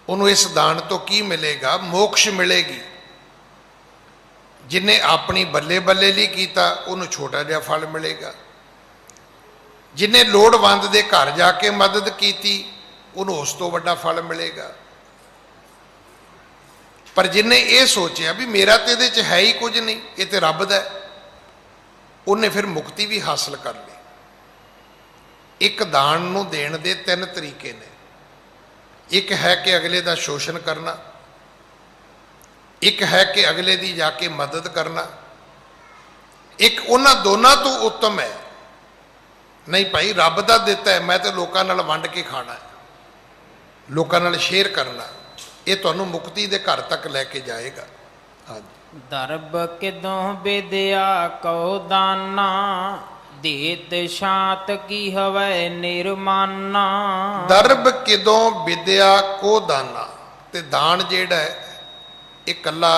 ਉਹਨੂੰ ਇਸ ਦਾਨ ਤੋਂ ਕੀ ਮਿਲੇਗਾ? ਮੋਕਸ਼ ਮਿਲੇਗੀ। ਜਿਨੇ ਆਪਣੀ ਬੱਲੇ ਬੱਲੇ ਲਈ ਕੀਤਾ ਉਹਨੂੰ ਛੋਟਾ ਜਿਹਾ ਫਲ ਮਿਲੇਗਾ। ਜਿਨੇ ਲੋੜਵੰਦ ਦੇ ਘਰ ਜਾ ਕੇ ਮਦਦ ਕੀਤੀ ਉਹਨੂੰ ਉਸ ਤੋਂ ਵੱਡਾ ਫਲ ਮਿਲੇਗਾ। ਪਰ ਜਿਨੇ ਇਹ ਸੋਚਿਆ ਵੀ ਮੇਰਾ ਤੇ ਇਹਦੇ 'ਚ ਹੈ ਹੀ ਕੁਝ ਨਹੀਂ, ਇਹ ਤੇ ਰੱਬ ਦਾ, ਉਹਨੇ ਫਿਰ ਮੁਕਤੀ ਵੀ ਹਾਸਲ ਕਰ ਲਈ। ਇੱਕ ਦਾਨ ਨੂੰ ਦੇਣ ਦੇ 3 ਤਰੀਕੇ ਨੇ। ਇੱਕ ਹੈ ਕਿ ਅਗਲੇ ਦਾ ਸ਼ੋਸ਼ਣ ਕਰਨਾ, ਇੱਕ ਹੈ ਕਿ ਅਗਲੇ ਦੀ ਜਾ ਕੇ ਮਦਦ ਕਰਨਾ, ਇੱਕ ਉਹਨਾਂ ਦੋਨਾਂ ਤੋਂ ਉੱਤਮ ਹੈ ਨਹੀਂ ਭਾਈ ਰੱਬ ਦਾ ਦਿੱਤਾ ਹੈ, ਮੈਂ ਤਾਂ ਲੋਕਾਂ ਨਾਲ ਵੰਡ ਕੇ ਖਾਣਾ ਹੈ, ਲੋਕਾਂ ਨਾਲ ਸ਼ੇਅਰ ਕਰਨਾ। ਇਹ ਤੁਹਾਨੂੰ ਮੁਕਤੀ ਦੇ ਘਰ ਤੱਕ ਲੈ ਕੇ ਜਾਏਗਾ। ਹਾਂਜੀ। ਦਰਬ ਕਿਦੋਂ ਵਿਦਿਆ ਕਉ ਦਾਨਾ, ਦੇਤ ਸ਼ਾਂਤ ਕੀ ਹਵੈ ਨਿਰਮਾਨਾ। ਦਰਬ ਕਿਦੋਂ ਵਿਦਿਆ ਕੋ ਦਾਨਾ। ਤੇ ਦਾਨ ਜਿਹੜਾ ਹੈ ਇਹ ਇਕੱਲਾ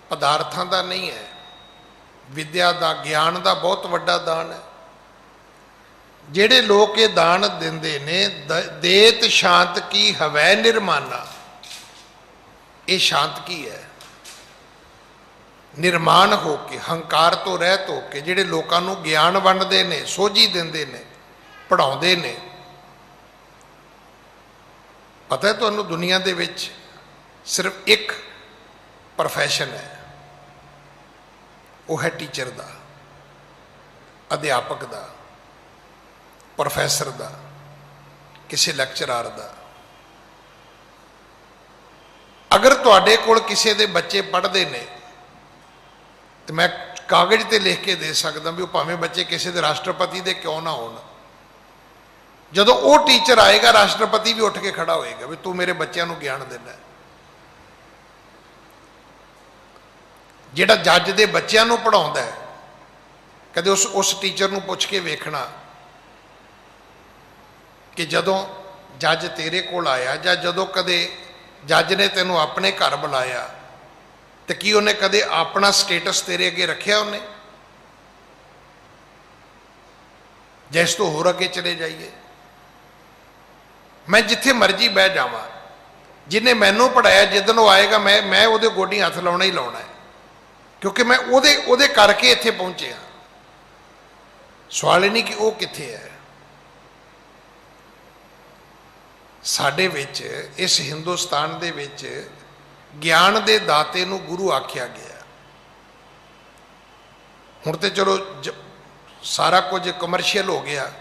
ਪਦਾਰਥਾਂ ਦਾ ਨਹੀਂ ਹੈ, ਵਿਦਿਆ ਦਾ, ਗਿਆਨ ਦਾ ਬਹੁਤ ਵੱਡਾ ਦਾਨ ਹੈ। ਜਿਹੜੇ ਲੋਕ ਇਹ ਦਾਨ ਦਿੰਦੇ ਨੇ, ਦੇਤ ਸ਼ਾਂਤ ਕੀ ਹਵੈ ਨਿਰਮਾਨਾ, ਇਹ ਸ਼ਾਂਤ ਕੀ ਹੈ? ਨਿਰਮਾਨ ਹੋ ਕੇ, ਹੰਕਾਰ ਤੋਂ ਰਹਿਤ ਹੋ ਕੇ ਜਿਹੜੇ ਲੋਕਾਂ ਨੂੰ ਗਿਆਨ ਵੰਡਦੇ ਨੇ, ਸੋਝੀ ਦਿੰਦੇ ਨੇ, ਪੜ੍ਹਾਉਂਦੇ ਨੇ। ਪਤਾ ਹੈ ਤੁਹਾਨੂੰ, ਦੁਨੀਆ ਦੇ ਵਿੱਚ ਸਿਰਫ ਇੱਕ ਪ੍ਰੋਫੈਸ਼ਨ ਹੈ, ਉਹ ਹੈ ਟੀਚਰ ਦਾ, ਅਧਿਆਪਕ ਦਾ, ਪ੍ਰੋਫੈਸਰ ਦਾ, ਕਿਸੇ ਲੈਕਚਰਾਰ ਦਾ। ਅਗਰ ਤੁਹਾਡੇ ਕੋਲ ਕਿਸੇ ਦੇ ਬੱਚੇ ਪੜ੍ਹਦੇ ਨੇ ਤੇ ਮੈਂ ਕਾਗਜ਼ ਤੇ ਲਿਖ ਕੇ ਦੇ ਸਕਦਾ ਵੀ ਉਹ ਭਾਵੇਂ ਬੱਚੇ ਕਿਸੇ ਦੇ ਰਾਸ਼ਟਰਪਤੀ ਦੇ ਕਿਉਂ ਨਾ ਹੋਣ, ਜਦੋਂ ਉਹ ਟੀਚਰ ਆਏਗਾ ਰਾਸ਼ਟਰਪਤੀ ਵੀ ਉੱਠ ਕੇ ਖੜਾ ਹੋਏਗਾ ਵੀ ਤੂੰ ਮੇਰੇ ਬੱਚਿਆਂ ਨੂੰ ਗਿਆਨ ਦੇਣਾ। ਜਿਹੜਾ ਜੱਜ ਦੇ ਬੱਚਿਆਂ ਨੂੰ ਪੜ੍ਹਾਉਂਦਾ ਹੈ, ਕਦੇ ਉਸ ਟੀਚਰ ਨੂੰ ਪੁੱਛ ਕੇ ਵੇਖਣਾ ਕਿ ਜਦੋਂ ਜੱਜ ਤੇਰੇ ਕੋਲ ਆਇਆ ਜਾਂ ਜਦੋਂ ਕਦੇ ਜੱਜ ਨੇ ਤੈਨੂੰ ਆਪਣੇ ਘਰ ਬੁਲਾਇਆ ਤੇ ਕੀ ਉਹਨੇ ਕਦੇ ਆਪਣਾ ਸਟੇਟਸ ਤੇਰੇ ਅੱਗੇ ਰੱਖਿਆ? ਉਹਨੇ? ਜਿਸ ਤੋਂ ਹੋਰ ਅੱਗੇ ਚਲੇ ਜਾਈਏ, ਮੈਂ ਜਿੱਥੇ ਮਰਜ਼ੀ ਬਹਿ ਜਾਵਾਂ, ਜਿਹਨੇ ਮੈਨੂੰ ਪੜ੍ਹਾਇਆ ਜਿੱਦਣ ਉਹ ਆਏਗਾ ਮੈਂ ਉਹਦੇ ਗੋਡੀ ਹੱਥ ਲਾਉਣਾ ਹੀ ਲਾਉਣਾ ਹੈ, ਕਿਉਂਕਿ ਮੈਂ ਉਹਦੇ ਕਰਕੇ ਇੱਥੇ ਪਹੁੰਚਿਆ। ਸਵਾਲ ਇਹ ਨਹੀਂ ਕਿ ਉਹ ਕਿੱਥੇ ਹੈ। ਸਾਡੇ ਵਿੱਚ, ਇਸ ਹਿੰਦੁਸਤਾਨ ਦੇ ਵਿੱਚ ਗਿਆਨ ਦੇ ਦਾਤੇ ਨੂੰ ਗੁਰੂ ਆਖਿਆ ਗਿਆ। ਹੁਣ ਤੇ ਚਲੋ ਸਾਰਾ ਕੁਝ ਕਮਰਸ਼ੀਅਲ ਹੋ ਗਿਆ,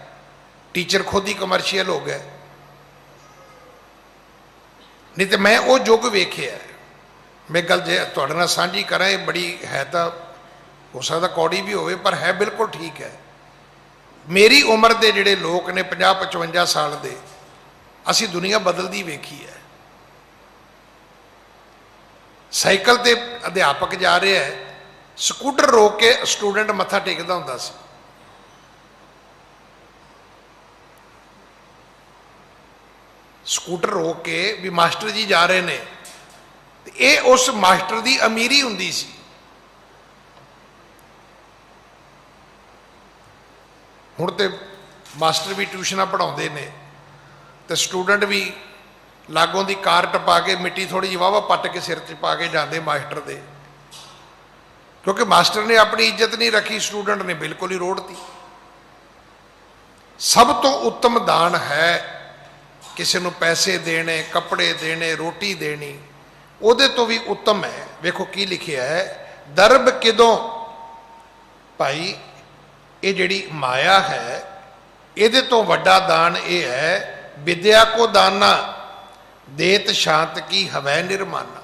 ਟੀਚਰ ਖੁਦ ਹੀ ਕਮਰਸ਼ੀਅਲ ਹੋ ਗਏ, ਨਹੀਂ ਤੇ ਮੈਂ ਉਹ ਯੁੱਗ ਵੇਖਿਆ। ਮੈਂ ਗੱਲ ਜੇ ਤੁਹਾਡੇ ਨਾਲ ਸਾਂਝੀ ਕਰਾਂ, ਇਹ ਬੜੀ ਹੈ ਤਾਂ ਹੋ ਸਕਦਾ ਕੌੜੀ ਵੀ ਹੋਵੇ, ਪਰ ਹੈ ਬਿਲਕੁਲ ਠੀਕ ਹੈ। ਮੇਰੀ ਉਮਰ ਦੇ ਜਿਹੜੇ ਲੋਕ ਨੇ 50-55 ਸਾਲ ਦੇ, ਅਸੀਂ ਦੁਨੀਆ ਬਦਲਦੀ ਵੇਖੀ ਹੈ। ਸਾਈਕਲ ਤੇ ਅਧਿਆਪਕ ਜਾ ਰਿਹਾ ਹੈ, ਸਕੂਟਰ ਰੋਕ ਕੇ ਸਟੂਡੈਂਟ ਮੱਥਾ ਟੇਕਦਾ ਹੁੰਦਾ ਸੀ। ਸਕੂਟਰ ਰੋਕ ਕੇ ਵੀ ਮਾਸਟਰ ਜੀ ਜਾ ਰਹੇ ਨੇ, ਤੇ ਇਹ ਉਸ ਮਾਸਟਰ ਦੀ ਅਮੀਰੀ ਹੁੰਦੀ ਸੀ। ਹੁਣ ਤੇ ਮਾਸਟਰ ਵੀ ਟਿਊਸ਼ਨਾਂ ਪੜ੍ਹਾਉਂਦੇ ਨੇ ਤੇ ਸਟੂਡੈਂਟ ਵੀ ਲਾਗੋਂ ਦੀ ਕਾਰ ਟਪਾ ਕੇ ਮਿੱਟੀ ਥੋੜੀ ਜਿਹੀ ਵਾਹਵਾ ਪੱਟ ਕੇ ਸਿਰ 'ਚ ਪਾ ਕੇ ਜਾਂਦੇ ਮਾਸਟਰ ਦੇ, ਕਿਉਂਕਿ ਮਾਸਟਰ ਨੇ ਆਪਣੀ ਇੱਜ਼ਤ ਨਹੀਂ ਰੱਖੀ, ਸਟੂਡੈਂਟ ਨੇ ਬਿਲਕੁਲ ਹੀ ਰੋੜਤੀ। ਸਭ ਤੋਂ ਉੱਤਮ ਦਾਨ ਹੈ ਕਿਸੇ ਨੂੰ ਪੈਸੇ ਦੇਣੇ, ਕੱਪੜੇ ਦੇਣੇ, ਰੋਟੀ ਦੇਣੀ, ਉਹਦੇ ਤੋਂ ਵੀ ਉੱਤਮ ਹੈ। ਵੇਖੋ ਕੀ ਲਿਖਿਆ ਹੈ, ਦਰਬ ਕਿਦੋਂ ਭਾਈ, ਇਹ ਜਿਹੜੀ ਮਾਇਆ ਹੈ, ਇਹਦੇ ਤੋਂ ਵੱਡਾ ਦਾਨ ਇਹ ਹੈ, ਵਿਦਿਆ ਕੋ ਦਾਨਾ ਦੇਤ ਸ਼ਾਂਤ ਕੀ ਹਵੈ ਨਿਰਮਾਨਾ।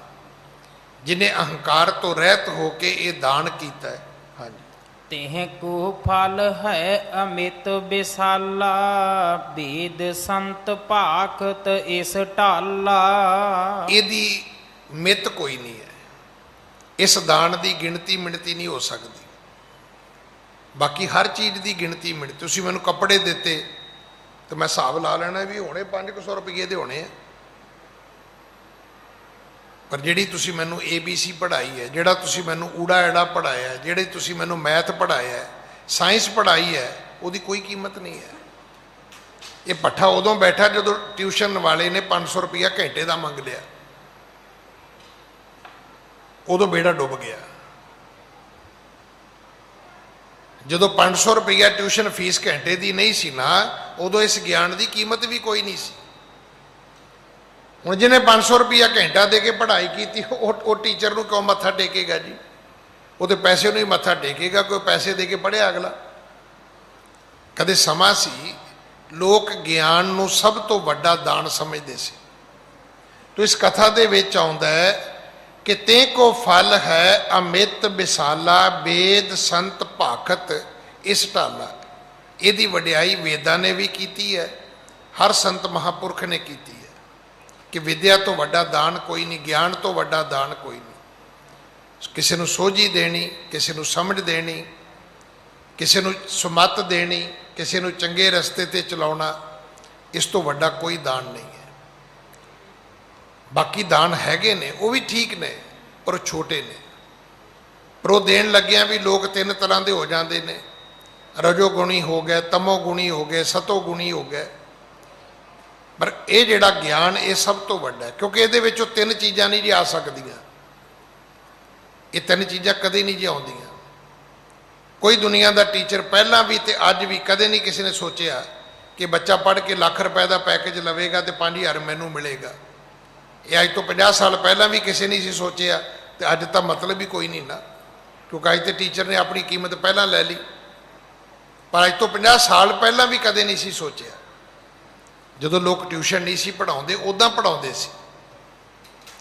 ਜਿਹਨੇ ਅਹੰਕਾਰ ਤੋਂ ਰਹਿਤ ਹੋ ਕੇ ਇਹ ਦਾਨ ਕੀਤਾ ਹੈ। ਹਾਂਜੀ, ਤਿਹ ਕੋ ਫਲ ਹੈ ਅਮਿਤ ਵਿਸਾਲਾ, ਵੇਦ ਸੰਤ ਭਾਖਤ ਇਸ ਢਾਲਾ। ਇਹਦੀ ਮਿੱਤ ਕੋਈ ਨਹੀਂ ਹੈ, ਇਸ ਦਾਨ ਦੀ ਗਿਣਤੀ ਮਿਣਤੀ ਨਹੀਂ ਹੋ ਸਕਦੀ। ਬਾਕੀ ਹਰ ਚੀਜ਼ ਦੀ ਗਿਣਤੀ ਮਿਣਤੀ, ਤੁਸੀਂ ਮੈਨੂੰ ਕੱਪੜੇ ਦਿੱਤੇ ਤੇ ਮੈਂ ਹਿਸਾਬ ਲਾ ਲੈਣਾ ਵੀ ਹੋਣੇ 500 ਰੁਪਏ ਦੇ ਹੋਣੇ ਆ, ਪਰ ਜਿਹੜੀ ਤੁਸੀਂ ਮੈਨੂੰ ABC ਪੜ੍ਹਾਈ ਹੈ, ਜਿਹੜਾ ਤੁਸੀਂ ਮੈਨੂੰ ਊੜਾ ਐੜਾ ਪੜ੍ਹਾਇਆ, ਜਿਹੜੇ ਤੁਸੀਂ ਮੈਨੂੰ ਮੈਥ ਪੜ੍ਹਾਇਆ, ਸਾਇੰਸ ਪੜ੍ਹਾਈ ਹੈ, ਉਹਦੀ ਕੋਈ ਕੀਮਤ ਨਹੀਂ ਹੈ। ਇਹ ਪੱਠਾ ਉਦੋਂ ਬੈਠਾ ਜਦੋਂ ਟਿਊਸ਼ਨ ਵਾਲੇ ਨੇ 500 ਰੁਪਇਆ ਘੰਟੇ ਦਾ ਮੰਗ ਲਿਆ, ਉਦੋਂ ਬੇੜਾ ਡੁੱਬ ਗਿਆ। ਜਦੋਂ 500 ਰੁਪਇਆ ਟਿਊਸ਼ਨ ਫੀਸ ਘੰਟੇ ਦੀ ਨਹੀਂ ਸੀ ਨਾ, ਉਦੋਂ ਇਸ ਗਿਆਨ ਦੀ ਕੀਮਤ ਵੀ ਕੋਈ ਨਹੀਂ ਸੀ। ਹੁਣ ਜਿਹਨੇ 500 ਰੁਪਇਆ ਘੰਟਾ ਦੇ ਕੇ ਪੜ੍ਹਾਈ ਕੀਤੀ, ਉਹ ਟੀਚਰ ਨੂੰ ਕਿਉਂ ਮੱਥਾ ਟੇਕੇਗਾ ਜੀ? ਉਹਦੇ ਪੈਸੇ ਨੂੰ ਹੀ ਮੱਥਾ ਟੇਕੇਗਾ, ਕੋਈ ਪੈਸੇ ਦੇ ਕੇ ਪੜ੍ਹਿਆ ਅਗਲਾ। ਕਦੇ ਸਮਾਂ ਸੀ ਲੋਕ ਗਿਆਨ ਨੂੰ ਸਭ ਤੋਂ ਵੱਡਾ ਦਾਨ ਸਮਝਦੇ ਸੀ। ਤੋ ਇਸ ਕਥਾ ਦੇ ਵਿੱਚ ਆਉਂਦਾ ਹੈ ਕਿ ਤੇ ਕੋ ਫਲ ਹੈ ਅਮਿਤ ਵਿਸਾਲਾ, ਵੇਦ ਸੰਤ ਭਾਖਤ ਇਸ ਢਾਲਾ। ਇਹਦੀ ਵਡਿਆਈ ਵੇਦਾਂ ਨੇ ਵੀ ਕੀਤੀ ਹੈ, ਹਰ ਸੰਤ ਮਹਾਂਪੁਰਖ ਨੇ ਕੀਤੀ ਹੈ ਕਿ ਵਿਦਿਆ ਤੋਂ ਵੱਡਾ ਦਾਨ ਕੋਈ ਨਹੀਂ, ਗਿਆਨ ਤੋਂ ਵੱਡਾ ਦਾਨ ਕੋਈ ਨਹੀਂ। ਕਿਸੇ ਨੂੰ ਸੋਝੀ ਦੇਣੀ, ਕਿਸੇ ਨੂੰ ਸਮਝ ਦੇਣੀ, ਕਿਸੇ ਨੂੰ ਸੁਮੱਤ ਦੇਣੀ, ਕਿਸੇ ਨੂੰ ਚੰਗੇ ਰਸਤੇ ਤੇ ਚਲਾਉਣਾ, ਇਸ ਤੋਂ ਵੱਡਾ ਕੋਈ ਦਾਨ ਨਹੀਂ ਹੈ। ਬਾਕੀ ਦਾਨ ਹੈਗੇ ਨੇ, ਉਹ ਵੀ ਠੀਕ ਨੇ, ਪਰ ਉਹ ਛੋਟੇ ਨੇ। ਪਰ ਉਹ ਦੇਣ ਲੱਗਿਆਂ ਵੀ ਲੋਕ ਤਿੰਨ ਤਰ੍ਹਾਂ ਦੇ ਹੋ ਜਾਂਦੇ ਨੇ, ਰਜੋ ਗੁਣੀ ਹੋ ਗਏ, ਤਮੋ ਗੁਣੀ ਹੋ ਗਏ, ਸਤੋ ਗੁਣੀ ਹੋ ਗਏ। ਪਰ ਇਹ ਜਿਹੜਾ ਗਿਆਨ ਇਹ ਸਭ ਤੋਂ ਵੱਡਾ ਹੈ, ਕਿਉਂਕਿ ਇਹਦੇ ਵਿੱਚੋਂ ਤਿੰਨ ਚੀਜ਼ਾਂ ਨਹੀਂ ਜੀ ਆ ਸਕਦੀਆਂ। ਇਹ ਤਿੰਨ ਚੀਜ਼ਾਂ ਕਦੇ ਨਹੀਂ ਜੀ ਆਉਂਦੀਆਂ। ਕੋਈ ਦੁਨੀਆ ਦਾ ਟੀਚਰ ਪਹਿਲਾਂ ਵੀ ਤੇ ਅੱਜ ਵੀ ਕਦੇ ਨਹੀਂ ਕਿਸੇ ਨੇ ਸੋਚਿਆ ਕਿ ਬੱਚਾ ਪੜ੍ਹ ਕੇ ਲੱਖ ਰੁਪਏ ਦਾ ਪੈਕੇਜ ਲਵੇਗਾ ਤੇ 5000 ਮੈਨੂੰ ਮਿਲੇਗਾ। ਇਹ ਅੱਜ ਤੋਂ 50 ਸਾਲ ਪਹਿਲਾਂ ਵੀ ਕਿਸੇ ਨਹੀਂ ਸੀ ਸੋਚਿਆ, ਤੇ ਅੱਜ ਤਾਂ ਮਤਲਬ ਹੀ ਕੋਈ ਨਹੀਂ ਨਾ, ਕਿਉਂਕਿ ਅੱਜ ਤੇ ਟੀਚਰ ਨੇ ਆਪਣੀ ਕੀਮਤ ਪਹਿਲਾਂ ਲੈ ਲਈ। ਪਰ ਅੱਜ ਤੋਂ 50 ਸਾਲ ਪਹਿਲਾਂ ਵੀ ਕਦੇ ਨਹੀਂ ਸੀ ਸੋਚਿਆ। ਜਦੋਂ ਲੋਕ ਟਿਊਸ਼ਨ ਨਹੀਂ ਸੀ ਪੜ੍ਹਾਉਂਦੇ, ਉੱਦਾਂ ਪੜ੍ਹਾਉਂਦੇ ਸੀ,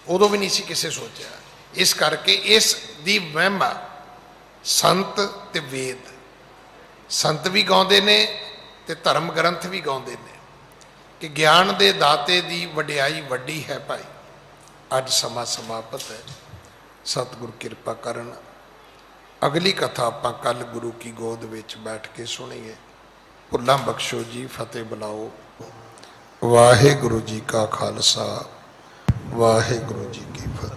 ਉਦੋਂ ਵੀ ਨਹੀਂ ਸੀ ਕਿਸੇ ਸੋਚਿਆ। ਇਸ ਕਰਕੇ ਇਸ ਦੀ ਮਹਿਮਾ ਸੰਤ ਤੇ ਵੇਦ, ਸੰਤ ਵੀ ਗਾਉਂਦੇ ਨੇ ਤੇ ਧਰਮ ਗ੍ਰੰਥ ਵੀ ਗਾਉਂਦੇ ਨੇ ਕਿ ਗਿਆਨ ਦੇ ਦਾਤੇ ਦੀ ਵਡਿਆਈ ਵੱਡੀ ਹੈ ਭਾਈ। ਅੱਜ ਸਮਾਂ ਸਮਾਪਤ ਹੈ, ਸਤਿਗੁਰ ਕਿਰਪਾ ਕਰਨ। ਅਗਲੀ ਕਥਾ ਆਪਾਂ ਕੱਲ ਗੁਰੂ ਕੀ ਗੋਦ ਵਿੱਚ ਬੈਠ ਕੇ ਸੁਣੀਏ। ਭੁੱਲਾਂ ਬਖਸ਼ੋ ਜੀ, ਫਤਿਹ ਬੁਲਾਓ। ਵਾਹਿਗੁਰੂ ਜੀ ਕਾ ਖਾਲਸਾ, ਵਾਹਿਗੁਰੂ ਜੀ ਕੀ ਫਤਿਹ।